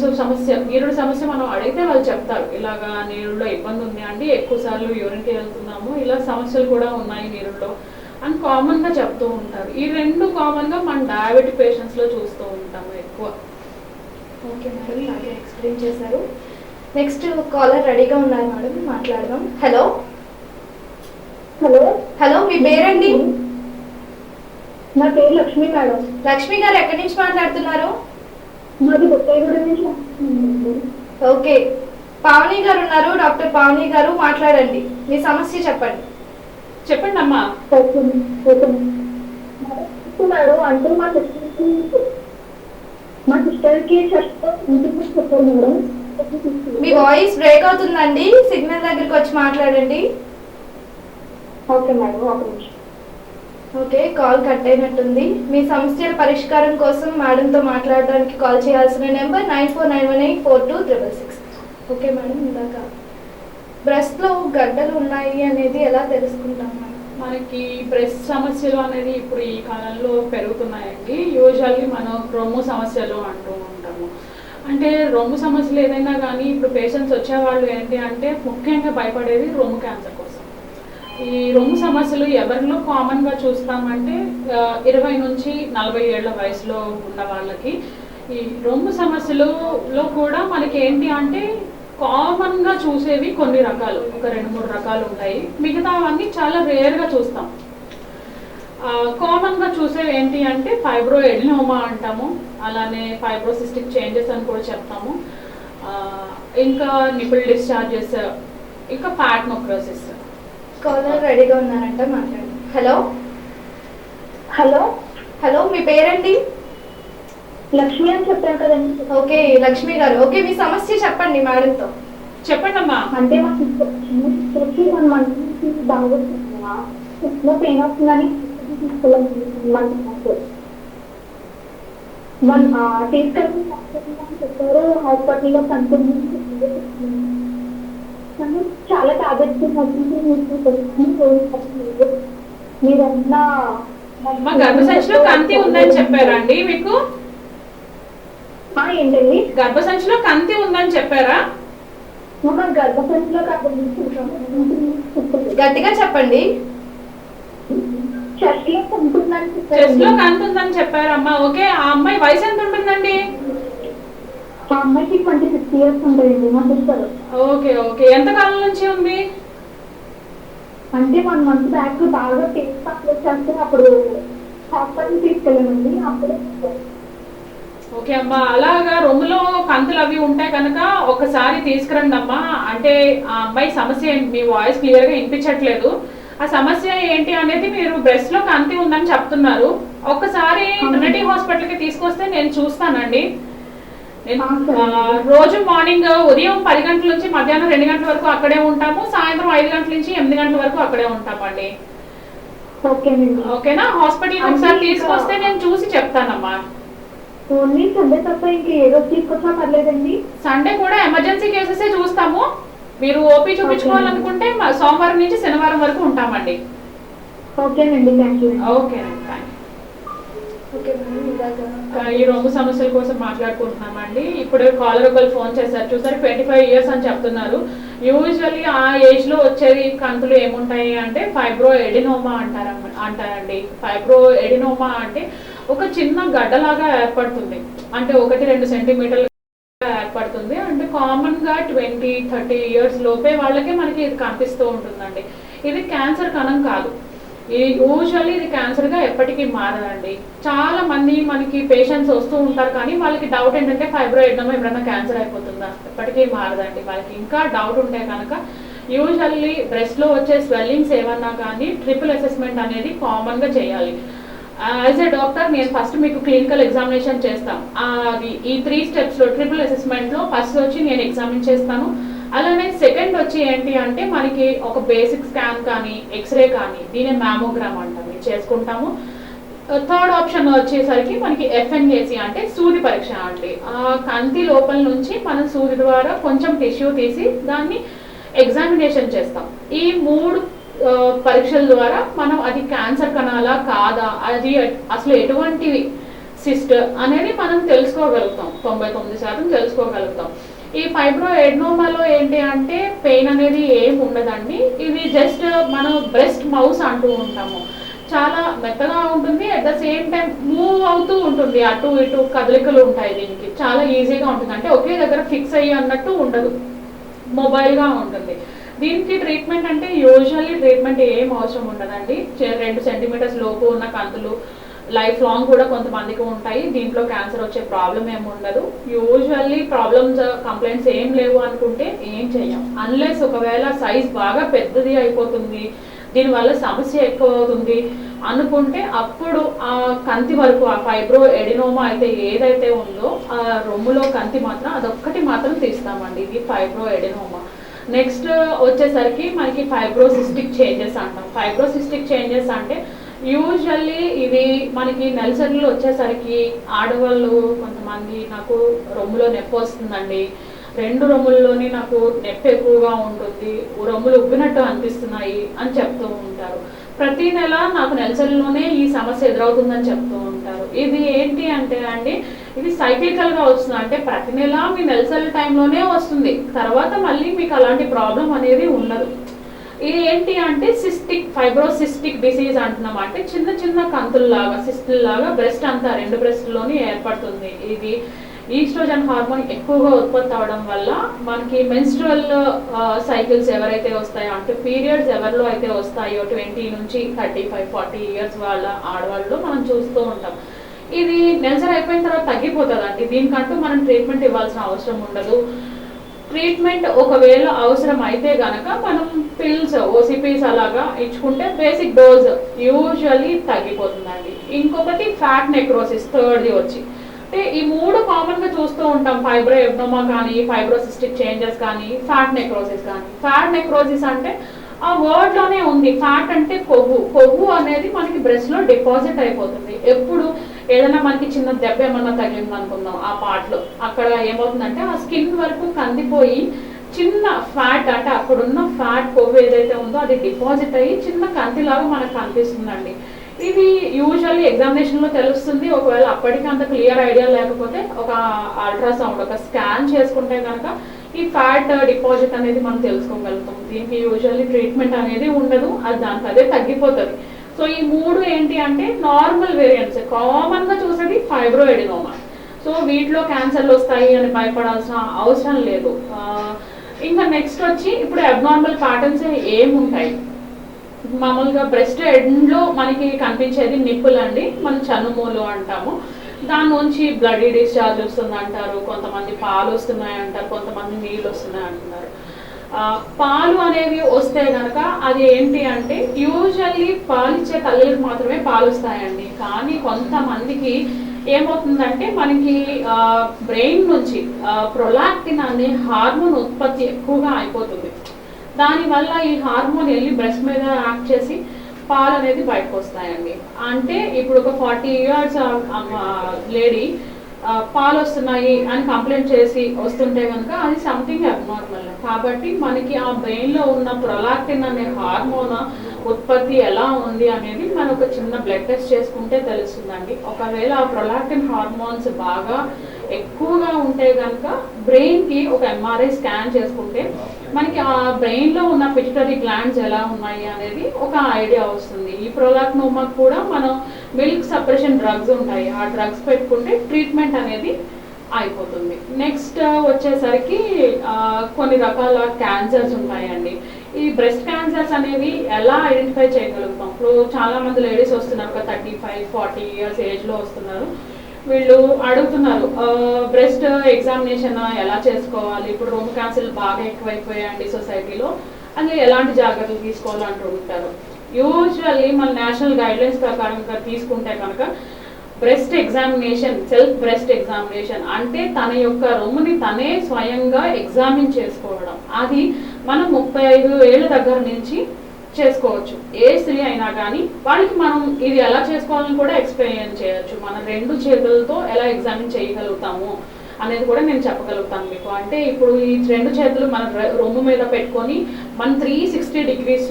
సమస్య మనం అడిగితే వాళ్ళు చెప్తారు, ఇలాగా నీరులో ఇబ్బంది ఉంది అండి, ఎక్కువ సార్లు యూరిన్కి వెళ్తున్నాము, ఇలా సమస్యలు కూడా ఉన్నాయి నీరులో అని కామన్గా చెప్తూ ఉంటారు. ఈ రెండు కామన్గా మన డయాబెటిక్ పేషెంట్స్లో చూస్తూ ఉంటాము ఎక్కువ. ఓకే మేడం, బాగా ఎక్స్ప్లెయిన్ చేశారు. నెక్స్ట్ కాలర్ రెడీగా ఉన్నారు మేడం, మాట్లాడదాం. హలో హలో హలో, మీ పేరండి? నా పేరు లక్ష్మి మేడం. లక్ష్మి గారు ఎక్కడి నుంచి మాట్లాడుతున్నారు? మాది కొత్తగూడెం నుంచి మాట్లాడుతున్నాను. ఓకే, పావని గారు ఉన్నారు, డాక్టర్ పావని గారు మాట్లాడండి, మీ సమస్య చెప్పండి. చెప్పండి అమ్మా. మేడం అంటే మా సిస్టర్కి చెప్పారు మేడం. మీ వాయిస్ బ్రేక్ అవుతుందండి, సిగ్నల్ దగ్గరికి వచ్చి మాట్లాడండి. ఓకే మేడం, ఒక నిమిషం. ఓకే, కాల్ కట్ అయినట్టుంది. మీ సమస్యల పరిష్కారం కోసం మేడంతో మాట్లాడడానికి కాల్ చేయాల్సిన నెంబర్ 9491842666. ఓకే మేడం, ఇందాక బ్రెస్ట్లో గడ్డలు ఉన్నాయి అనేది ఎలా తెలుసుకుంటాం మేడం? మనకి బ్రెస్ట్ సమస్యలు అనేది ఇప్పుడు ఈ కాలంలో పెరుగుతున్నాయండి. యూజువల్లీ మనం రొమ్ము సమస్యలు అంటూ ఉంటాము. అంటే రొమ్ము సమస్యలు ఏదైనా కానీ ఇప్పుడు పేషెంట్స్ వచ్చేవాళ్ళు ఏంటి అంటే ముఖ్యంగా భయపడేది రొమ్ము క్యాన్సర్ కోసం. ఈ రొమ్ము సమస్యలు ఎవరిలో కామన్గా చూస్తామంటే 20 నుంచి 40 ఏళ్ల వయసులో ఉన్న వాళ్ళకి ఈ రొమ్ము సమస్యలలో కూడా మనకి ఏంటి అంటే కామన్గా చూసేవి కొన్ని రకాలు, ఒక 2-3 రకాలు ఉంటాయి. మిగతావన్నీ చాలా రేర్గా చూస్తాం. కామన్గా చూసేవి ఏంటి అంటే ఫైబ్రో ఎడినోమా అంటాము, అలానే ఫైబ్రోసిస్టిక్ చేంజెస్ అని కూడా చెప్తాము, ఇంకా నిపుల్ డిశ్చార్జెస్, ఇంకా ఫ్యాట్ నోక్రోసిస్. కాలర్ రెడీగా ఉన్నారంట, మాట్లాడండి. హలో హలో హలో, మీ పేరండి? లక్ష్మి అని చెప్పాను కదండి. ఓకే లక్ష్మి గారు, ఓకే మీ సమస్య చెప్పండి మేడంతో. చెప్పండి అమ్మా. అంటే మా సిస్టర్కి 1 month నుంచి బాగా వస్తుందా పెయిన్ వస్తుందని తీసుకెళ్ళి చెప్పారు, హాస్పిటల్లో కనుక్కుంది. చాలా టాబ్లెట్స్ మీరన్నా మా గర్భసంచిలో కంతి ఉందని చెప్పారండి మీకు? ఏంటండి? గర్భసంచిలో కంతి ఉందని చెప్పారా? గర్భసంచిలో గట్టిగా చెప్పండి. చెస్ట్ లో కంతి ఉందని చెప్పారమ్మా. ఓకే, ఆ అమ్మాయి వయసు ఎంత ఉంటుందండి? ఆ అమ్మాయికి 26 years ఉంటాయండి మా సిస్టర్. ఓకే ఓకే, ఎంత కాలం నుంచి ఉంది? అంటే 1 month బ్యాక్ బాగా టేస్ట్ అప్లై చేస్తే అప్పుడు హాస్పిటల్ తీసుకెళ్ళామండి. అప్పుడే ఓకే అమ్మా, అలాగా రొమ్ములో కంతులు అవి ఉంటాయి కనుక ఒకసారి తీసుకురండి అమ్మా. అంటే ఆ అమ్మాయి సమస్య ఏంటి? మీ వాయిస్ క్లియర్గా వినిపించట్లేదు. ఆ సమస్య ఏంటి అనేది మీరు బ్రెస్ట్ లో కంతి ఉందని చెప్తున్నారు. ఒక్కసారి ట్రినిటీ హాస్పిటల్కి తీసుకొస్తే నేను చూస్తానండి. రోజు మార్నింగ్ ఉదయం 10 గంటల నుంచి మధ్యాహ్నం 2 గంటల వరకు అక్కడే ఉంటాము, సాయంత్రం 5 గంటల నుంచి 8 గంటల వరకు అక్కడే ఉంటామండి. ఓకేనా? హాస్పిటల్కి ఒకసారి తీసుకొస్తే నేను చూసి చెప్తానమ్మా. ఓన్లీ సండే తప్ప ఇంకా ఏ రోజు తీసుకొచ్చా పర్లేదండి? సండే కూడా ఎమర్జెన్సీ కేసెసే చూస్తాము. మీరు ఓపీ చూపించుకోవాలనుకుంటే సోమవారం నుంచి శనివారం వరకు ఉంటామండి. ఓకేనండి, థ్యాంక్ యూ. ఓకేనండి, థ్యాంక్ యూ. ఓకే మేడం, ఇందాక ఈ రొమ్ము సమస్యల కోసం మాట్లాడుకుంటున్నామండి. ఇప్పుడు కాలర్ ఒకళ్ళు ఫోన్ చేశారు, చూసారు 25 years అని చెప్తున్నారు. యూజువల్లీ ఆ ఏజ్ లో వచ్చేది కంతులు ఏముంటాయి అంటే ఫైబ్రో ఎడినోమా అంటారండి. ఫైబ్రో ఎడినోమా అంటే ఒక చిన్న గడ్డలాగా ఏర్పడుతుంది, అంటే 1-2 సెంటీమీటర్లు ఏర్పడుతుంది. అంటే కామన్ గా 20-30 years లోపే వాళ్ళకే మనకి ఇది కనిపిస్తూ ఉంటుందండి. ఇది క్యాన్సర్ కణం కాదు. యూజువల్లీ ఇది క్యాన్సర్ గా ఎప్పటికీ మారదండి. చాలా మంది మనకి పేషెంట్స్ వస్తూ ఉంటారు, కానీ వాళ్ళకి డౌట్ ఏంటంటే ఫైబ్రో ఎడినోమా ఎప్పుడైనా క్యాన్సర్ అయిపోతుందా? ఎప్పటికీ మారదండి. వాళ్ళకి ఇంకా డౌట్ ఉంటే కనుక యూజువల్లీ బ్రెస్ట్లో వచ్చే స్వెల్లింగ్స్ ఏమన్నా కానీ ట్రిపుల్ అసెస్మెంట్ అనేది కామన్గా చేయాలి. యాజ్ ఏ డాక్టర్ నేను ఫస్ట్ మీకు క్లినికల్ ఎగ్జామినేషన్ చేస్తాను. అది ఈ 3 స్టెప్స్లో ట్రిపుల్ అసెస్మెంట్లో ఫస్ట్ వచ్చి నేను ఎగ్జామిన్ చేస్తాను. అలానే సెకండ్ వచ్చి ఏంటి అంటే మనకి ఒక బేసిక్ స్కాన్ కానీ ఎక్స్రే కానీ దీని మ్యామోగ్రామ్ అంటాం చేసుకుంటాము. థర్డ్ ఆప్షన్ వచ్చేసరికి మనకి ఎఫ్ఎన్ఏసి అంటే సూది పరీక్ష అండి. ఆ కంటి లోపల నుంచి మనం సూది ద్వారా కొంచెం టిష్యూ తీసి దాన్ని ఎగ్జామినేషన్ చేస్తాం. ఈ 3 పరీక్షల ద్వారా మనం అది క్యాన్సర్ కణాలా కాదా, అది అసలు ఎటువంటి సిస్ట్ అనేది మనం తెలుసుకోగలుగుతాం. 99% తెలుసుకోగలుగుతాం. ఈ ఫైబ్రో ఎడినోమాలో ఏంటి అంటే పెయిన్ అనేది ఏం ఉండదండి. ఇది జస్ట్ మనం బ్రెస్ట్ మౌస్ అంటూ ఉంటాము. చాలా మెత్తగా ఉంటుంది, at the same time move అవుతూ ఉంటుంది, అటు ఇటు కదలికలు ఉంటాయి. దీనికి చాలా ఈజీగా ఉంటుంది, అంటే ఒకే దగ్గర ఫిక్స్ అయ్యి అన్నట్టు ఉండదు, మొబైల్గా ఉంటుంది. దీనికి ట్రీట్మెంట్ అంటే యూజువల్లీ ట్రీట్మెంట్ ఏం అవసరం ఉండదండి. 2 సెంటీమీటర్స్ లోపు ఉన్న కంతులు లైఫ్ లాంగ్ కూడా కొంతమందికి ఉంటాయి. దీంట్లో క్యాన్సర్ వచ్చే ప్రాబ్లం ఏమి ఉండదు. యూజువల్లీ ప్రాబ్లమ్స్ కంప్లైంట్స్ ఏం లేవు అనుకుంటే ఏం చెయ్యం. అన్లెస్ ఒకవేళ సైజ్ బాగా పెద్దది అయిపోతుంది, దీనివల్ల సమస్య ఎక్కువ అవుతుంది అనుకుంటే అప్పుడు ఆ కంతి వరకు ఆ ఫైబ్రో ఎడినోమా అయితే ఏదైతే ఉందో ఆ రొమ్ములో కంతి మాత్రం అదొక్కటి మాత్రం తీస్తామండి. ఇది ఫైబ్రో ఎడినోమా. నెక్స్ట్ వచ్చేసరికి మనకి ఫైబ్రోసిస్టిక్ చేంజెస్ అంటాం. ఫైబ్రోసిస్టిక్ చేంజెస్ అంటే యూజువల్లీ ఇవి మనకి నెలసరిలో వచ్చేసరికి ఆడవాళ్ళు కొంతమంది నాకు రొమ్ములో నొప్పి వస్తుందండి, 2 రొమ్ముల్లోని నాకు నొప్పి ఎక్కువగా ఉంటుంది, రొమ్ములు ఉబ్బినట్టు అనిపిస్తున్నాయి అని చెప్తూ ఉంటారు. ప్రతి నెల నాకు నెలసరిలోనే ఈ సమస్య ఎదురవుతుందని చెప్తూ ఉంటారు. ఇది ఏంటి అంటే అండి, ఇది సైక్లికల్గా వస్తుంది. అంటే ప్రతి నెల మీ నెలసరి టైంలోనే వస్తుంది, తర్వాత మళ్ళీ మీకు అలాంటి ప్రాబ్లం అనేది ఉండదు. ఇది ఏంటి అంటే ఫైబ్రోసిస్టిక్ డిసీజ్ అంటున్నాం. అంటే చిన్న చిన్న కంతుల్లాగా సిస్టుల్లాగా బ్రెస్ట్ అంతా 2 బ్రెస్ట్లోని ఏర్పడుతుంది. ఇది ఈస్ట్రోజన్ హార్మోన్ ఎక్కువగా ఉత్పత్తి అవడం వల్ల మనకి మెన్స్ట్రువల్ సైకిల్స్ ఎవరైతే వస్తాయో, అంటే పీరియడ్స్ ఎవరిలో అయితే వస్తాయో 20 నుంచి 35-40 ఇయర్స్ వాళ్ళ ఆడవాళ్ళు మనం చూస్తూ ఉంటాం. ఇది నెలసరి అయిపోయిన తర్వాత తగ్గిపోతుందండి. దీనికంటూ మనం ట్రీట్మెంట్ ఇవ్వాల్సిన అవసరం ఉండదు. ట్రీట్మెంట్ ఒకవేళ అవసరం అయితే గనక మనం పిల్స్ ఓసిపీస్ అలాగా ఇచ్చుకుంటే బేసిక్ డోస్ యూజువల్లీ తగ్గిపోతుందండి. ఇంకొకటి ఫ్యాట్ నెక్రోసిస్, థర్డ్ది వచ్చి అంటే ఈ 3 కామన్గా చూస్తూ ఉంటాం. ఫైబ్రో ఎడినోమా కానీ, ఫైబ్రోసిస్టిక్ చేంజెస్ కానీ, ఫ్యాట్ నెక్రోసిస్ కానీ. ఫ్యాట్ నెక్రోసిస్ అంటే ఆ వర్డ్లోనే ఉంది. ఫ్యాట్ అంటే కొవ్వు అనేది మనకి బ్రెస్ట్లో డిపాజిట్ అయిపోతుంది. ఎప్పుడు ఏదైనా మనకి చిన్న దెబ్బ ఏమన్నా తగిలింది అనుకుందాం ఆ పార్ట్లో, అక్కడ ఏమవుతుందంటే ఆ స్కిన్ వరకు కందిపోయి చిన్న ఫ్యాట్, అంటే అక్కడున్న ఫ్యాట్ కొవ్వు ఏదైతే ఉందో అది డిపాజిట్ అయ్యి చిన్న కంతిలాగా మనకు కనిపిస్తుందండి. ఇది యూజువల్లీ ఎగ్జామినేషన్లో తెలుస్తుంది. ఒకవేళ అప్పటికి అంత క్లియర్ ఐడియా లేకపోతే ఒక అల్ట్రాసౌండ్, ఒక స్కాన్ చేసుకుంటే కనుక ఈ ఫ్యాట్ డిపాజిట్ అనేది మనం తెలుసుకోగలుగుతాం. దీనికి యూజువల్లీ ట్రీట్మెంట్ అనేది ఉండదు, అది దానికి అదే తగ్గిపోతుంది. సో ఈ 3 ఏంటి అంటే నార్మల్ వేరియంట్స్, కామన్గా చూసేది ఫైబ్రో ఎడినోమా. సో వీటిలో క్యాన్సర్లు వస్తాయి అని భయపడాల్సిన అవసరం లేదు. ఇంకా నెక్స్ట్ వచ్చి ఇప్పుడు అబ్నార్మల్ ప్యాటర్న్స్ ఏముంటాయి. మామూలుగా బ్రెస్ట్ ఎండ్లో మనకి కనిపించేది నిప్పులు అండి, మనం చనుమూలు అంటాము. దాని నుంచి బ్లడీ డిశ్చార్జ్ వస్తుంది అంటారు, కొంతమంది పాలు వస్తున్నాయి అంటారు, కొంతమంది నీళ్ళు వస్తున్నాయి అంటున్నారు. పాలు అనేవి వస్తే కనుక అది ఏంటి అంటే యూజువల్లీ పాలు ఇచ్చే తల్లికి మాత్రమే పాలు వస్తాయండి. కానీ కొంతమందికి ఏమవుతుందంటే మనకి బ్రెయిన్ నుంచి ప్రొలాక్టిన్ అనే హార్మోన్ ఉత్పత్తి ఎక్కువగా అయిపోతుంది. దానివల్ల ఈ హార్మోన్ వెళ్ళి బ్రెస్ట్ మీద యాక్ట్ చేసి పాలు అనేది బయటకు వస్తాయండి. అంటే ఇప్పుడు ఒక 40 ఇయర్స్ లేడీ పాలు వస్తున్నాయి అని కంప్లైంట్ చేసి వస్తుంటే కనుక అది సంథింగ్ అబ్నార్మల్. కాబట్టి మనకి ఆ బ్రెయిన్లో ఉన్న ప్రొలాక్టిన్ అనే హార్మోన్ ఉత్పత్తి ఎలా ఉంది అనేది మనం ఒక చిన్న బ్లడ్ టెస్ట్ చేసుకుంటే తెలుస్తుందండి. ఒకవేళ ఆ ప్రొలాక్టిన్ హార్మోన్స్ బాగా ఎక్కువగా ఉంటే కనుక బ్రెయిన్కి ఒక ఎంఆర్ఐ స్కాన్ చేసుకుంటే మనకి ఆ బ్రెయిన్లో ఉన్న పిట్యూటరీ గ్లాండ్స్ ఎలా ఉన్నాయి అనేది ఒక ఐడియా వస్తుంది. ఈ ప్రొలాక్టినోమాకి కూడా మనం మిల్క్ సప్రెషన్ డ్రగ్స్ ఉంటాయి, ఆ డ్రగ్స్ పెట్టుకుంటే ట్రీట్మెంట్ అనేది అయిపోతుంది. నెక్స్ట్ వచ్చేసరికి కొన్ని రకాల క్యాన్సర్స్ ఉంటాయండి. ఈ బ్రెస్ట్ క్యాన్సర్స్ అనేవి ఎలా ఐడెంటిఫై చేయగలుగుతాం? ఇప్పుడు చాలామంది లేడీస్ వస్తున్నారు, ఒక 35-40 ఇయర్స్ ఏజ్లో వస్తున్నారు. వీళ్ళు అడుగుతున్నారు బ్రెస్ట్ ఎగ్జామినేషన్ ఎలా చేసుకోవాలి, ఇప్పుడు రొమ్ము క్యాన్సర్లు బాగా ఎక్కువైపోయాయండి సొసైటీలో, అది ఎలాంటి జాగ్రత్తలు తీసుకోవాలని అడుగుతారు. యూజువల్లీ మన నేషనల్ గైడ్లైన్స్ ప్రకారం తీసుకుంటే కనుక breast examination, self breast examination అంటే తన యొక్క రొమ్ముని తనే స్వయంగా ఎగ్జామిన్ చేసుకోవడం. అది మనం 35 ఏళ్ళ దగ్గర నుంచి చేసుకోవచ్చు. ఏ స్త్రీ అయినా కానీ వాళ్ళకి మనం ఇది ఎలా చేసుకోవాలని కూడా ఎక్స్ప్లెయిన్ చేయొచ్చు. మనం 2 చేతులతో ఎలా ఎగ్జామిన్ చేయగలుగుతాము అనేది కూడా నేను చెప్పగలుగుతాను మీకు. అంటే ఇప్పుడు ఈ 2 చేతులు మన రొమ్ము మీద పెట్టుకొని మనం 360 degrees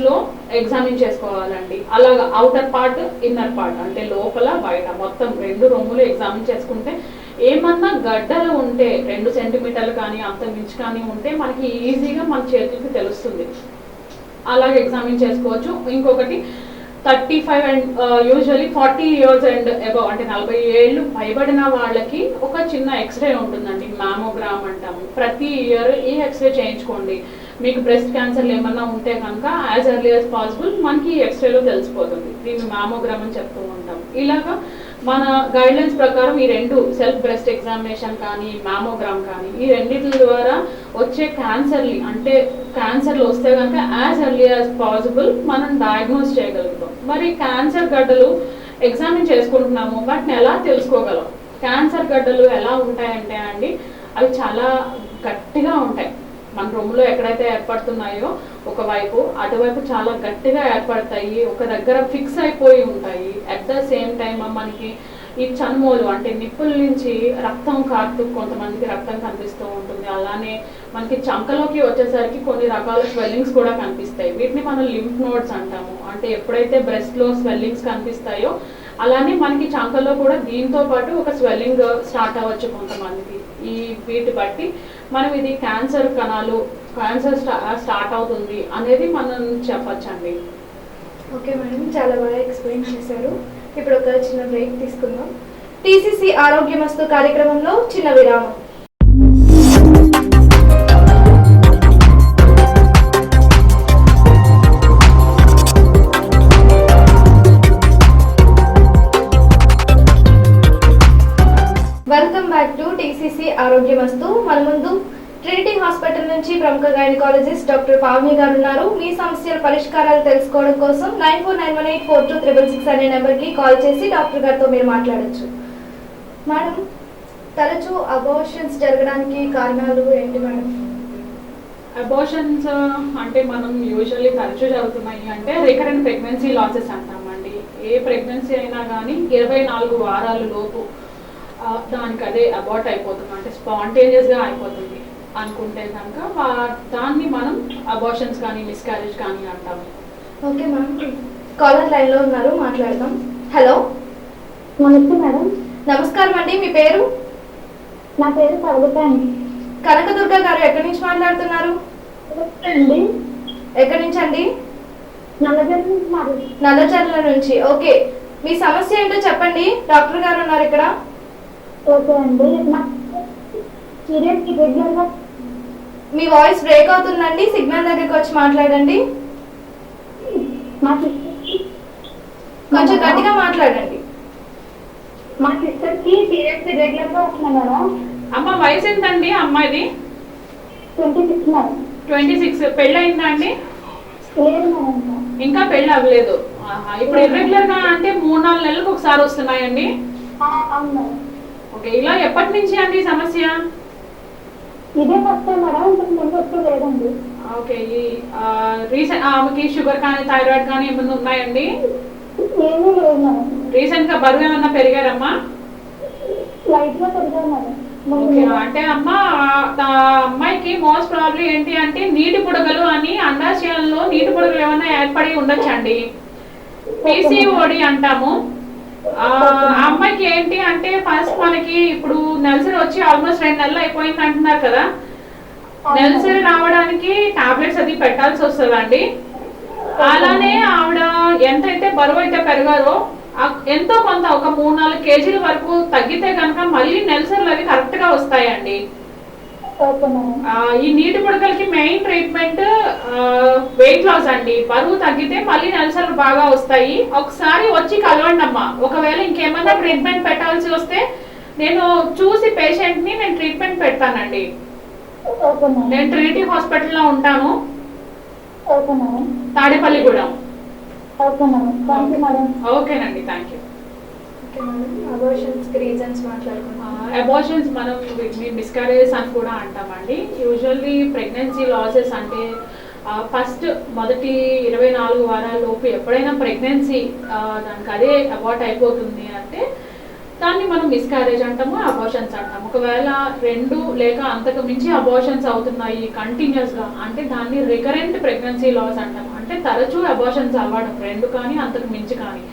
ఎగ్జామిన్ చేసుకోవాలండి. అలాగా అవుటర్ పార్ట్, ఇన్నర్ పార్ట్ అంటే లోపల బయట మొత్తం 2 రొమ్ములు ఎగ్జామిన్ చేసుకుంటే ఏమన్నా గడ్డలు ఉంటే 2 సెంటీమీటర్లు కానీ అంత మించి కానీ ఉంటే మనకి ఈజీగా మన చేతులకి తెలుస్తుంది. అలాగే ఎగ్జామిన్ చేసుకోవచ్చు. ఇంకొకటి 35 and usually 40 years and above అంటే 40 ఏళ్ళు పైబడిన వాళ్ళకి ఒక చిన్న ఎక్స్రే ఉంటుందండి, మ్యామోగ్రామ్ అంటాము. ప్రతి ఇయర్ ఈ ఎక్స్రే చేయించుకోండి. మీకు బ్రెస్ట్ క్యాన్సర్లు ఏమన్నా ఉంటే కనుక యాజ్ ఎర్లీ యాజ్ పాసిబుల్ మనకి ఈ ఎక్స్రేలో తెలిసిపోతుంది. దీన్ని మ్యామోగ్రామ్ అని చెప్తూ ఉంటాం. ఇలాగా మన గైడ్లైన్స్ ప్రకారం ఈ 2 సెల్ఫ్ బ్రెస్ట్ ఎగ్జామినేషన్ కానీ మ్యామోగ్రామ్ కానీ ఈ రెండింటి ద్వారా వచ్చే క్యాన్సర్లు అంటే క్యాన్సర్లు వస్తే కనుక యాజ్ ఎర్లీ యాజ్ పాసిబుల్ మనం డయాగ్నోస్ చేయగలుగుతాం. మరి క్యాన్సర్ గడ్డలు ఎగ్జామిన్ చేసుకుంటున్నాము, వాటిని ఎలా తెలుసుకోగలం? క్యాన్సర్ గడ్డలు ఎలా ఉంటాయంటే అండి అవి చాలా గట్టిగా ఉంటాయి. మన రొమ్ములో ఎక్కడైతే ఏర్పడుతున్నాయో ఒకవైపు అటువైపు చాలా గట్టిగా ఏర్పడతాయి, ఒక దగ్గర ఫిక్స్ అయిపోయి ఉంటాయి. అట్ ద సేమ్ టైం మనకి ఈ చనుమోలు అంటే నిప్పుల నుంచి రక్తం కారుతూ కొంతమందికి రక్తం కనిపిస్తూ ఉంటుంది. అలానే మనకి చంకలోకి వచ్చేసరికి కొన్ని రకాల స్వెల్లింగ్స్ కూడా కనిపిస్తాయి. వీటిని మనం లింఫ్ నోడ్స్ అంటాము. అంటే ఎప్పుడైతే బ్రెస్ట్లో స్వెల్లింగ్స్ కనిపిస్తాయో అలానే మనకి చంకలో కూడా దీంతో పాటు ఒక స్వెల్లింగ్ స్టార్ట్ అవ్వచ్చు కొంతమందికి. వీటి బట్టి మనం ఇది క్యాన్సర్ కణాలు, క్యాన్సర్ స్టార్ట్ అవుతుంది అనేది మనం చెప్పచ్చండి. ఓకే మేడం, చాలా బాగా ఎక్స్ప్లెయిన్ చేశారు. ఇప్పుడు ఒక చిన్న బ్రేక్ తీసుకుందాం. టీసీసీ ఆరోగ్యమస్తు కార్యక్రమంలో చిన్న విరామం. వెల్కమ్ బ్యాక్ టు టీసీసీ ఆరోగ్యమస్తు. మన ముందు ట్రినిటీ హాస్పిటల్ నుంచి ప్రముఖ గైనకాలజిస్ట్ డాక్టర్ పావని గారు ఉన్నారు. మీ సమస్యల పరిష్కారాలు తెలుసుకోవడం కోసం 9491842666 అనే నెంబర్కి కాల్ చేసి డాక్టర్ గారితో మీరు మాట్లాడొచ్చు. మేడం, తరచూ అబార్షన్స్ జరగడానికి కారణాలు ఏంటి మేడం? అబార్షన్స్ అంటే మనం యూజువల్లీ తరచూ జరుగుతున్నాయి అంటే రికరెంట్ ప్రెగ్నెన్సీ లాసెస్ అంటామండి. ఏ ప్రెగ్నెన్సీ అయినా కానీ 24 వారాల లోపు దానికి అదే అబార్ట్ అయిపోతుంది, అంటే స్పాంటేనియస్గా అయిపోతుంది అనుకుంటే కనుక దాన్ని మనం అబార్షన్స్ కానీ మిస్క్యారేజ్ కానీ అంటాము. ఓకే మ్యామ్, కాలర్ లైన్లో ఉన్నారు, మాట్లాడదాం. హలో, నమస్తే మేడం. నమస్కారం అండి, మీ పేరు? నా పేరు కవిత అండి. కనకదుర్గ గారు ఎక్కడి నుంచి మాట్లాడుతున్నారు? అండి, ఎక్కడి నుంచి అండి? నల్లజర్ల నుంచి మాట్లాడుతున్నాను. నల్లచర్ల నుంచి. ఓకే, మీ సమస్య ఏంటో చెప్పండి, డాక్టర్ గారు ఉన్నారు ఇక్కడ. ఓకే అండి, సీరియస్ రెగ్యులర్గా మీ వాయిస్ బ్రేక్ అవుతుందండి, సిగ్నల్ దగ్గరికి వచ్చి మాట్లాడండి. మా కొంచెం గట్టిగా మాట్లాడండి. మా సిస్టర్కి పీరియడ్స్ రెగ్యులర్గా వస్తున్నాయి మేడం. అమ్మ వయసు ఎంతండి అమ్మాయిది? 26 మేడం. 26. పెళ్ళి అయిందా అండి? లేదు మేడం, ఇంకా పెళ్ళి అవ్వలేదు. ఇప్పుడు ఇర్రెగ్యులర్ గా అంటే 3-4 నెలలకు ఒకసారి వస్తున్నాయండి. అవును మేడం. ఓకే, ఇలా ఎప్పటి నుంచి అండి సమస్య? ఇదే వస్తాయి మేడం, ఇంతకు ముందు వస్తూ లేదండి. ఓకే, ఈ రీసెంట్ ఆమెకి షుగర్ కానీ థైరాయిడ్ కానీ ఏమైనా ఉన్నాయండి? ఏమీ లేదు మేడం. రీసెంట్ గా బరువు ఏమన్నా పెరిగారమ్మా? లైట్గా పెరిగారు మేడం. ఓకే, అంటే అమ్మ అమ్మాయికి మోస్ట్ ప్రాబ్లీ ఏంటి అంటే నీటి బుడగలు అని అండాశయాల్లో నీటి బుడగలు ఏమైనా ఏర్పడి ఉండొచ్చండి. పీసీఓడి అంటాము. ఆ అమ్మాయికి ఏంటి అంటే ఫస్ట్ మనకి ఇప్పుడు నెలసరి వచ్చి ఆల్మోస్ట్ 2 నెలలు అయిపోయింది అంటున్నారు కదా. నెలసరి రావడానికి టాబ్లెట్స్ అది పెట్టాల్సి వస్తుందండి. అలానే ఆవిడ ఎంతైతే బరువు అయితే పెరిగారో ఎంతో కొంత ఒక 3-4 కేజీల వరకు తగ్గితే కనుక మళ్ళీ నెలసరిలు అవి కరెక్ట్ గా వస్తాయండి. ఈ నీటి బుడగలకి మెయిన్ ట్రీట్మెంట్ వెయిట్ లాస్ అండి. బరువు తగ్గితే మళ్ళీ నెలసరిలు బాగా వస్తాయి. ఒకసారి వచ్చి కలవండి అమ్మా. ఒకవేళ ఇంకేమైనా ట్రీట్మెంట్ పెట్టాల్సి వస్తే నేను చూసి పేషెంట్ ని నేను ట్రీట్మెంట్ పెడతానండి. నేను ట్రినిటీ హాస్పిటల్లో ఉంటాను. Okay madam. Tadepalligudem. Okay madam. Thank you madam. ఓకేనండి, థ్యాంక్ యూ. ఓకే మేడం, అబార్షన్స్కి రీజన్స్ మాట్లాడుకుందాం. అబార్షన్స్ మనం వీటిని మిస్క్యారేజెస్ అని కూడా అంటామండి. యూజువల్లీ ప్రెగ్నెన్సీ లాసెస్ అంటే ఫస్ట్ మొదటి 24 వారాల లోపు ఎప్పుడైనా ప్రెగ్నెన్సీ దానికి అదే అబార్ట్ అయిపోతుంది అంటే దాన్ని మనం మిస్క్యారేజ్ అంటాము, అబార్షన్స్ అంటాము. ఒకవేళ 2 లేక అంతకు మించి అబార్షన్స్ అవుతున్నాయి కంటిన్యూస్గా అంటే దాన్ని రికరెంట్ ప్రెగ్నెన్సీ లాస్ అంటాము. అంటే తరచూ అబార్షన్స్ అవ్వడం 2 కానీ అంతకు మించి కానీ.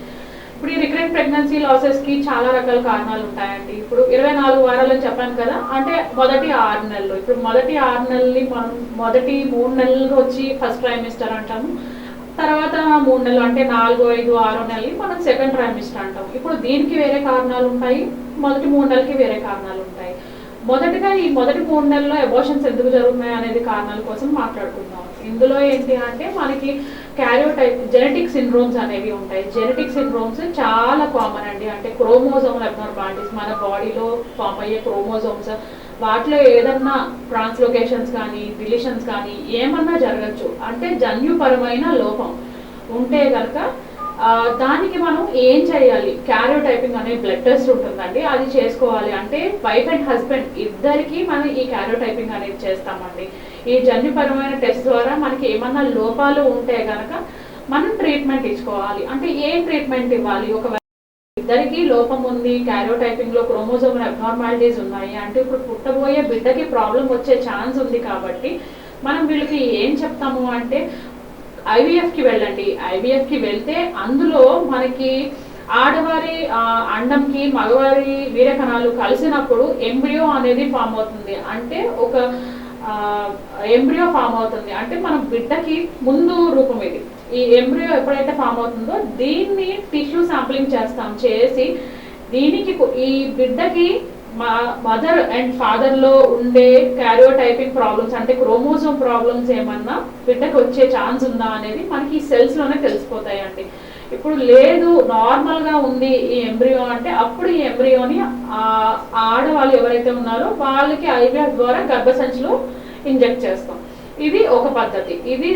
ఇప్పుడు ఈ రికరెంట్ ప్రెగ్నెన్సీ లాసెస్కి చాలా రకాల కారణాలు ఉంటాయండి. ఇప్పుడు 24 వారాలు అని చెప్పాను కదా, అంటే మొదటి 6 నెలలు. ఇప్పుడు మొదటి 6 నెలల్ని మనం మొదటి 3 నెలలు వచ్చి ఫస్ట్ ట్రైమిస్టర్ అంటాము. తర్వాత 3 నెలలు అంటే 4, 5, 6 నెలలు మనం సెకండ్ ట్రైమిస్టర్ అంటాం. ఇప్పుడు దీనికి వేరే కారణాలు ఉంటాయి, మొదటి 3 నెలలకి వేరే కారణాలు ఉంటాయి. మొదటిగా ఈ మొదటి 3 నెలల్లో అబార్షన్స్ ఎందుకు జరుగుతున్నాయి అనేది కారణాల కోసం మాట్లాడుకుందాం. ఇందులో ఏంటి అంటే మనకి క్యారియోటైప్ జెనెటిక్ సిండ్రోమ్స్ అనేవి ఉంటాయి. జెనెటిక్ సిండ్రోమ్స్ చాలా కామన్ అండి. అంటే క్రోమోజోమల్ అబ్నార్మాలిటీస్, మన బాడీలో ఫామ్ అయ్యే క్రోమోజోమ్స్, వాటిలో ఏదన్నా ట్రాన్స్లోకేషన్స్ కానీ డిలీషన్స్ కానీ ఏమన్నా జరగచ్చు. అంటే జన్యుపరమైన లోపం ఉంటే కనుక దానికి మనం ఏం చేయాలి, క్యారియోటైపింగ్ అనే బ్లడ్ టెస్ట్ ఉంటుందండి, అది చేసుకోవాలి. అంటే వైఫ్ అండ్ హస్బెండ్ ఇద్దరికి మనం ఈ క్యారియోటైపింగ్ అనేది చేస్తామండి. ఈ జన్యుపరమైన టెస్ట్ ద్వారా మనకి ఏమన్నా లోపాలు ఉంటే కనుక మనం ట్రీట్మెంట్ ఇచ్చుకోవాలి. అంటే ఏం ట్రీట్మెంట్ ఇవ్వాలి, ఒకవేళ ఇద్దరికి లోపం ఉంది, క్యారియోటైపింగ్ లో క్రోమోజోమల్ అబ్నార్మాలిటీస్ ఉన్నాయి అంటే ఇప్పుడు పుట్టబోయే బిడ్డకి ప్రాబ్లం వచ్చే ఛాన్స్ ఉంది. కాబట్టి మనం వీళ్ళకి ఏం చెప్తాము అంటే ఐవీఎఫ్కి వెళ్ళండి. ఐవీఎఫ్కి వెళ్తే అందులో మనకి ఆడవారి అండంకి మగవారి వీరకణాలు కలిసినప్పుడు ఎంబ్రియో అనేది ఫామ్ అవుతుంది. అంటే ఒక ఎంబ్రియో ఫామ్ అవుతుంది అంటే మన బిడ్డకి ముందు రూపం ఇది. ఈ ఎంబ్రియో ఎప్పుడైతే ఫామ్ అవుతుందో దీన్ని టిష్యూ శాంప్లింగ్ చేసి దీనికి ఈ బిడ్డకి మదర్ అండ్ ఫాదర్ లో ఉండే క్యారియోటైపింగ్ ప్రాబ్లమ్స్ అంటే క్రోమోజోమ్ ప్రాబ్లమ్స్ ఏమన్నా బిడ్డకి వచ్చే ఛాన్స్ ఉందా అనేది మనకి ఈ సెల్స్ లోనే తెలిసిపోతాయండి. ఇప్పుడు లేదు నార్మల్ గా ఉంది ఈ ఎంబ్రియో అంటే అప్పుడు ఈ ఎంబ్రియోని ఆడవాళ్ళు ఎవరైతే ఉన్నారో వాళ్ళకి ఐవీఎఫ్ ద్వారా గర్భసంచిలో ఇంజెక్ట్ చేస్తాం. ఇది ఒక పద్ధతి. ఇది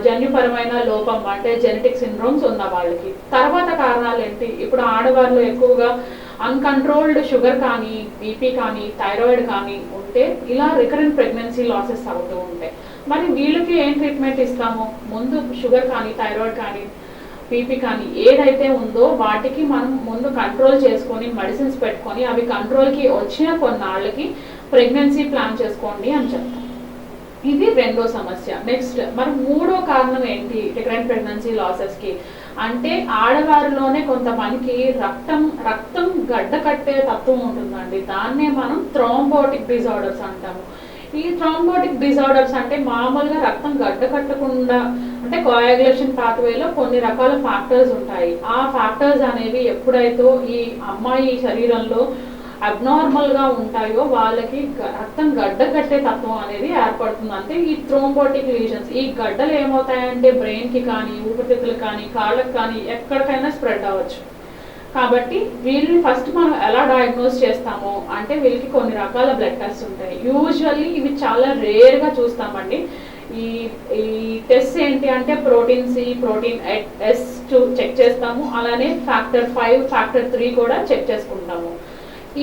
జన్యుపరమైన లోపం అంటే జెనెటిక్ సిండ్రోమ్స్ ఉన్న వాళ్ళకి. తర్వాత కారణాలు ఏంటి, ఇప్పుడు ఆడవాళ్ళు ఎక్కువగా అన్కంట్రోల్డ్ షుగర్ కానీ బీపీ కానీ థైరాయిడ్ కానీ ఉంటే ఇలా రికరెంట్ ప్రెగ్నెన్సీ లాసెస్ అవుతూ ఉంటాయి. మరి వీళ్ళకి ఏం ట్రీట్మెంట్ ఇస్తాము, ముందు షుగర్ కానీ థైరాయిడ్ కానీ బీపీ కానీ ఏదైతే ఉందో వాటికి మనం ముందు కంట్రోల్ చేసుకొని మెడిసిన్స్ పెట్టుకొని అవి కంట్రోల్కి వచ్చిన కొన్నాళ్ళకి ప్రెగ్నెన్సీ ప్లాన్ చేసుకోండి అని చెప్తాం. ఇది రెండో సమస్య. నెక్స్ట్ మరి మూడో కారణం ఏంటి రికరెంట్ ప్రెగ్నెన్సీ లాసెస్కి అంటే ఆడవారిలోనే కొంతమందికి రక్తం గడ్డ కట్టే తత్వం ఉంటుందండి. దాన్నే మనం థ్రోంబోటిక్ డిజార్డర్స్ అంటాము. ఈ థ్రోంబోటిక్ డిజార్డర్స్ అంటే మామూలుగా రక్తం గడ్డ కట్టకుండా అంటే కోయాగులేషన్ పాత్వేలో కొన్ని రకాల ఫ్యాక్టర్స్ ఉంటాయి. ఆ ఫ్యాక్టర్స్ అనేవి ఎప్పుడైతే ఈ అమ్మాయి శరీరంలో అబ్నార్మల్ గా ఉంటాయో వాళ్ళకి రక్తం గడ్డ కట్టే తత్వం అనేది ఏర్పడుతుంది. అంటే ఈ థ్రోంబోటిక్ లీజన్స్ ఈ గడ్డలు ఏమవుతాయంటే బ్రెయిన్ కి కానీ ఊపిరితిత్తులు కానీ కాళ్ళకి కానీ ఎక్కడికైనా స్ప్రెడ్ అవ్వచ్చు. కాబట్టి వీళ్ళని ఫస్ట్ మనం ఎలా డయాగ్నోస్ చేస్తామో అంటే వీళ్ళకి కొన్ని రకాల బ్లడ్ టెస్ట్ ఉంటాయి. యూజువల్లీ ఇవి చాలా రేర్ గా చూస్తామండి. ఈ టెస్ట్ ఏంటి అంటే protein C, protein S check చేస్తాము. అలానే ఫ్యాక్టర్ 5, ఫ్యాక్టర్ 3 కూడా చెక్ చేసుకుంటాము.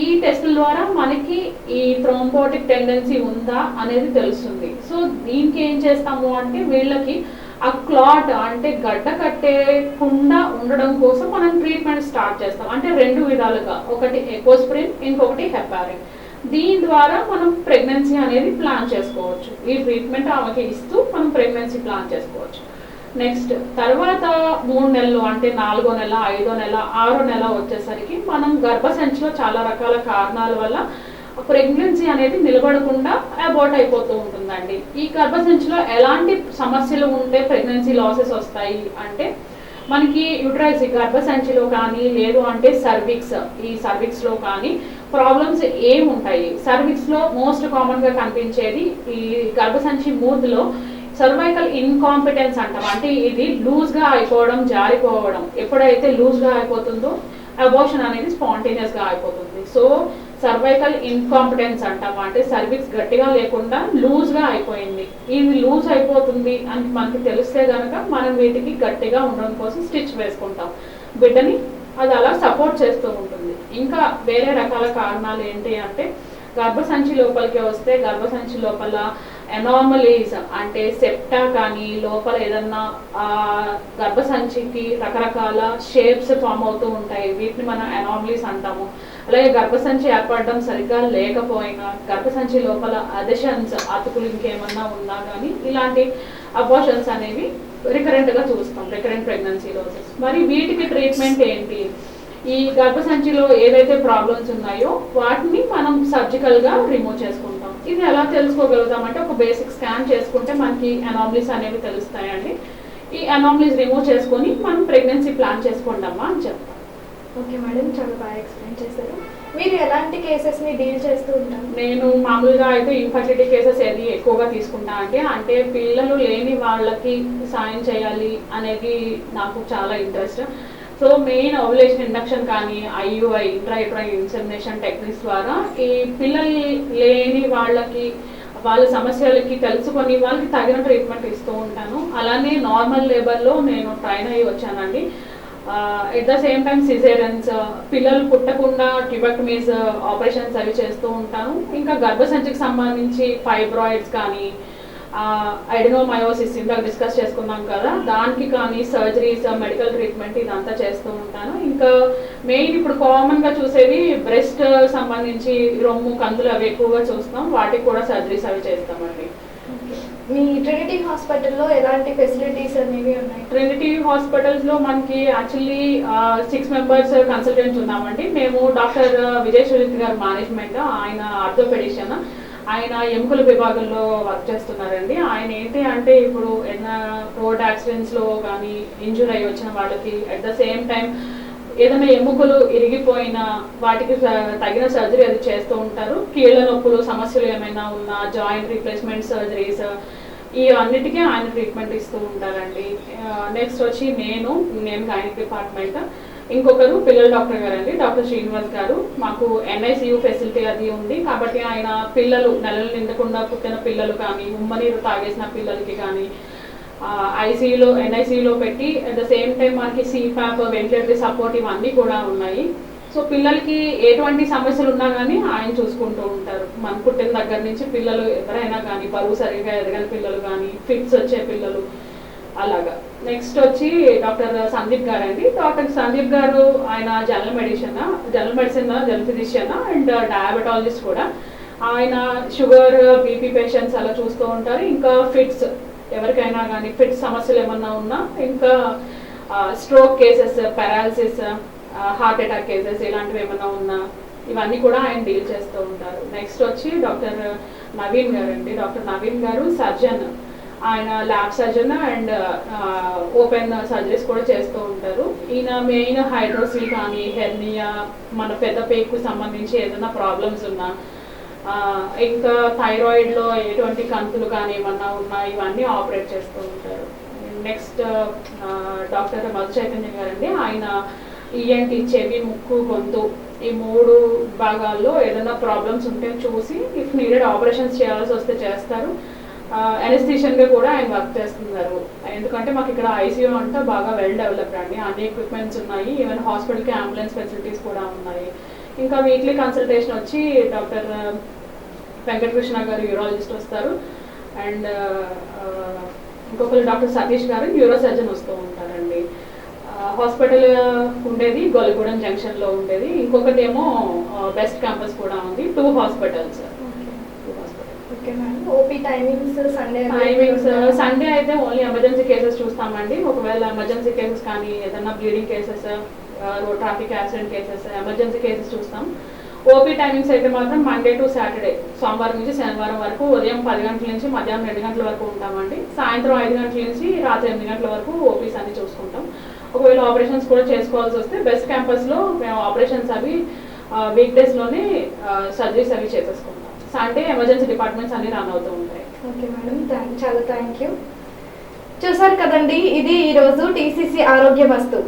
ఈ టెస్టుల ద్వారా మనకి ఈ థ్రోంబోటిక్ టెండెన్సీ ఉందా అనేది తెలుస్తుంది. సో దీనికి ఏం చేస్తాము అంటే వీళ్ళకి ఆ క్లాట్ అంటే గడ్డ కట్టేకుండా ఉండడం కోసం మనం ట్రీట్మెంట్ స్టార్ట్ చేస్తాం. అంటే 2 విధాలుగా, ఒకటి ఎకోస్ప్రిన్, ఇంకొకటి హెపారిన్. దీని ద్వారా మనం ప్రెగ్నెన్సీ అనేది ప్లాన్ చేసుకోవచ్చు. ఈ ట్రీట్మెంట్ ఆమెకి ఇస్తూ మనం ప్రెగ్నెన్సీ ప్లాన్ చేసుకోవచ్చు. నెక్స్ట్ తర్వాత 3 నెలలు అంటే 4వ నెల, 5వ నెల, 6వ నెల వచ్చేసరికి మనం గర్భసంచిలో చాలా రకాల కారణాల వల్ల ప్రెగ్నెన్సీ అనేది నిలబడకుండా అబార్ట్ అయిపోతూ ఉంటుందండి. ఈ గర్భసంచిలో ఎలాంటి సమస్యలు ఉంటే ప్రెగ్నెన్సీ లాసెస్ వస్తాయి అంటే మనకి యూట్రైస్ గర్భసంచిలో కానీ లేదు అంటే ఈ సర్విక్స్ లో కానీ ప్రాబ్లమ్స్ ఏముంటాయి. సర్విక్స్ లో మోస్ట్ కామన్ గా కనిపించేది ఈ గర్భసంచి మూతిలో సర్వైకల్ ఇన్కాంపిటెన్స్ అంటాం. అంటే ఇది లూజ్ గా అయిపోవడం, జారిపోవడం. ఎప్పుడైతే లూజ్ గా అయిపోతుందో అబార్షన్ అనేది స్పాంటేనియస్ గా అయిపోతుంది. సో సర్వైకల్ ఇన్కాంపిటెన్స్ అంటాము, అంటే సర్వీక్స్ గట్టిగా లేకుండా లూజ్గా అయిపోయింది. ఇది లూజ్ అయిపోతుంది అని మనకి తెలిస్తే కనుక మనం వీటికి గట్టిగా ఉండడం కోసం స్టిచ్ వేసుకుంటాం. బిడ్డని అది అలా సపోర్ట్ చేస్తూ ఉంటుంది. ఇంకా వేరే రకాల కారణాలు ఏంటి అంటే గర్భసంచి లోపలికి వస్తే గర్భసంచి లోపల ఎనామలీస్ అంటే సెప్టా కానీ లోపల ఏదన్నా గర్భసంచికి రకరకాల షేప్స్ ఫామ్ అవుతూ ఉంటాయి. వీటిని మనం ఎనామలీస్ అంటాము. అలాగే గర్భసంచి ఏర్పడడం సరిగ్గా లేకపోయినా గర్భసంచి లోపల అదెషన్స్ అతుకులు ఇంకేమన్నా ఉన్నా కానీ ఇలాంటి అబార్షన్స్ అనేవి రికరెంట్గా చూస్తాం, రికరెంట్ ప్రెగ్నెన్సీ లాసెస్. మరి వీటికి ట్రీట్మెంట్ ఏంటి? ఈ గర్భసంచిలో ఏదైతే ప్రాబ్లమ్స్ ఉన్నాయో వాటిని మనం సర్జికల్గా రిమూవ్ చేసుకుంటాం. ఇది ఎలా తెలుసుకోగలుగుతాం అంటే ఒక బేసిక్ స్కాన్ చేసుకుంటే మనకి అనామలీస్ అనేవి తెలుస్తాయండి. ఈ అనామలీస్ రిమూవ్ చేసుకొని మనం ప్రెగ్నెన్సీ ప్లాన్ చేసుకుంటామా అని చెప్తాం. ఓకే మేడం, చాలా బాగా ఎక్స్ప్లెయిన్ చేశారు. మీరు ఎలాంటి కేసెస్ని డీల్ చేస్తూ ఉంటారు? నేను మామూలుగా అయితే ఇన్ఫర్టిలిటీ కేసెస్ ఏది ఎక్కువగా తీసుకుంటా అంటే పిల్లలు లేని వాళ్ళకి సాయం చేయాలి అనేది నాకు చాలా interest. So main ovulation induction కానీ ఐయుఐ ఇంట్రాయూటరైన్ ఇన్సెమినేషన్ టెక్నిక్స్ ద్వారా ఈ పిల్లలు లేని వాళ్ళకి వాళ్ళ సమస్యలకి తెలుసుకొని వాళ్ళకి తగిన ట్రీట్మెంట్ ఇస్తూ ఉంటాను. అలానే నార్మల్ లేబర్లో నేను ట్రైన్ అయ్యి వచ్చానండి. At the same time caesareans, పిల్లలు పుట్టకుండా ట్యూబెక్టమీస్ ఆపరేషన్స్ అవి చేస్తూ ఉంటాను. ఇంకా గర్భసంచికి సంబంధించి ఫైబ్రాయిడ్స్ కానీ అడినోమయోసిస్ ఇందాక డిస్కస్ చేసుకున్నాం కదా, దానికి కానీ సర్జరీస్, మెడికల్ ట్రీట్మెంట్ ఇదంతా చేస్తూ ఉంటాను. ఇంకా మెయిన్ ఇప్పుడు కామన్గా చూసేది బ్రెస్ట్ సంబంధించి రొమ్ము కందులు అవి ఎక్కువగా చూస్తాం, వాటికి కూడా సర్జరీస్ అవి చేస్తామండి. మీ ట్రినిటీ హాస్పిటల్లో ఎలాంటి ఫెసిలిటీస్ అనేవి ఉన్నాయి? ట్రినిటీ హాస్పిటల్స్లో మనకి యాక్చువల్లీ 6 మెంబర్స్ కన్సల్టెంట్స్ ఉన్నామండి. మేము డాక్టర్ విజయ్ సుజిత్ గారు మేనేజ్మెంట్, ఆయన ఆర్థోపెడిషియన్, ఆయన ఎముకల విభాగంలో వర్క్ చేస్తున్నారండి. ఆయన ఏంటి అంటే ఇప్పుడు ఏదైనా రోడ్ యాక్సిడెంట్స్లో కానీ ఇంజూర్ అయ్యి వచ్చిన వాళ్ళకి అట్ ద సేమ్ టైం ఏదైనా ఎముకలు ఇరిగిపోయిన వాటికి తగిన సర్జరీ అది చేస్తూ ఉంటారు. కీళ్ళ నొప్పులు సమస్యలు ఏమైనా ఉన్నా జాయింట్ రీప్లేస్మెంట్ సర్జరీస్ ఈ అన్నిటికీ ఆయన ట్రీట్మెంట్ ఇస్తూ ఉంటారండి. నెక్స్ట్ వచ్చి నేను గైనిక్ డిపార్ట్మెంట్, ఇంకొకరు పిల్లల డాక్టర్ గారు అండి, డాక్టర్ శ్రీనివాస్ గారు. మాకు NICU ఫెసిలిటీ అది ఉంది కాబట్టి ఆయన పిల్లలు నెలలు నిండకుండా పుట్టిన పిల్లలు కానీ ఉమ్మనీరు తాగేసిన పిల్లలకి కానీ NICUలో పెట్టి అట్ ద సేమ్ టైం మనకి CPAP, వెంటిలేటరీ సపోర్ట్ ఇవన్నీ కూడా ఉన్నాయి. సో పిల్లలకి ఎటువంటి సమస్యలు ఉన్నా కానీ ఆయన చూసుకుంటూ ఉంటారు. మన పుట్టిన దగ్గర నుంచి పిల్లలు ఎవరైనా కానీ బరువు సరిగా ఎదగని పిల్లలు కానీ ఫిట్స్ వచ్చే పిల్లలు అలాగా. నెక్స్ట్ వచ్చి డాక్టర్ సందీప్ గారు అండి. డాక్టర్ సందీప్ గారు ఆయన general medicine, general physician and diabetologist కూడా. ఆయన షుగర్, BP పేషెంట్స్ అలా చూస్తూ ఉంటారు. ఇంకా ఫిట్స్ ఎవరికైనా కానీ ఫిట్స్ సమస్యలు ఏమన్నా ఉన్నా, ఇంకా stroke cases, paralysis, heart attack cases ఇలాంటివి ఏమన్నా ఉన్నా ఇవన్నీ కూడా ఆయన డీల్ చేస్తూ ఉంటారు. నెక్స్ట్ వచ్చి డాక్టర్ నవీన్ గారు అండి. డాక్టర్ నవీన్ గారు సర్జన్, ఆయన lab surgeon and open surgeries కూడా చేస్తూ ఉంటారు. ఈయన మెయిన్ హైడ్రోసిల్ కానీ హెర్నియా, మన పెద్ద పేకు సంబంధించి ఏదైనా ప్రాబ్లమ్స్ ఉన్నా, ఇంకా థైరాయిడ్లో ఎటువంటి కంతులు కానీ ఏమన్నా ఉన్నా ఇవన్నీ ఆపరేట్ చేస్తూ ఉంటారు. నెక్స్ట్ డాక్టర్ మధు చైతన్య గారు అండి. ఆయన ENT, చెవి, ముక్కు, గొంతు ఈ 3 భాగాల్లో ఏదైనా ప్రాబ్లమ్స్ ఉంటే చూసి ఇఫ్ నీడెడ్ ఆపరేషన్స్ చేయాల్సి వస్తే చేస్తారు. ఎనస్థీషియన్గా కూడా ఆయన వర్క్ చేస్తున్నారు. ఎందుకంటే మాకు ఇక్కడ ICU అంతా బాగా వెల్ డెవలప్డ్ అండి, అన్ని ఎక్విప్మెంట్స్ ఉన్నాయి, ఈవెన్ హాస్పిటల్కి అంబులెన్స్ ఫెసిలిటీస్ కూడా ఉన్నాయి. ఇంకా వీక్లీ కన్సల్టేషన్ వచ్చి డాక్టర్ వెంకటకృష్ణ గారు యూరాలజిస్ట్ వస్తారు అండ్ ఇంకొకరు డాక్టర్ సతీష్ గారు న్యూరో సర్జన్ వస్తూ ఉంటారండి. హాస్పిటల్ ఉండేది గొల్లగూడెం జంక్షన్లో ఉండేది, ఇంకొకటి ఏమో బెస్ట్ క్యాంపస్ కూడా ఉంది. 2 hospitals. Okay madam. OP timings Sunday అయితే ఓన్లీ ఎమర్జెన్సీ కేసెస్ చూస్తామండి. ఒకవేళ ఎమర్జెన్సీ కేసెస్ కానీ ఏదైనా bleeding cases, road traffic accident cases, emergency cases చూస్తాం. OP టైమింగ్స్ అయితే మాత్రం మండే టు సాటర్డే, సోమవారం నుంచి శనివారం వరకు ఉదయం 10 గంటల నుంచి మధ్యాహ్నం 2 గంటల వరకు ఉంటామండి. సాయంత్రం 5 గంటల నుంచి రాత్రి 8 గంటల వరకు OPs అన్ని చూసుకుంటాం. ఒకవేళ ఆపరేషన్స్ కూడా చేసుకోవాల్సి వస్తే బెస్ట్ క్యాంపస్లో మేము ఆపరేషన్స్ అవి వీక్ డేస్లోనే సర్జరీస్ అవి చేసేసుకుంటాం. సండే ఎమర్జెన్సీ డిపార్ట్మెంట్స్ అన్ని రన్ అవుతూ ఉంటాయి. ఓకే మేడం, చాలా థ్యాంక్ యూ. చూసారు కదండి, ఇది ఈరోజు TCC ఆరోగ్య వస్తు.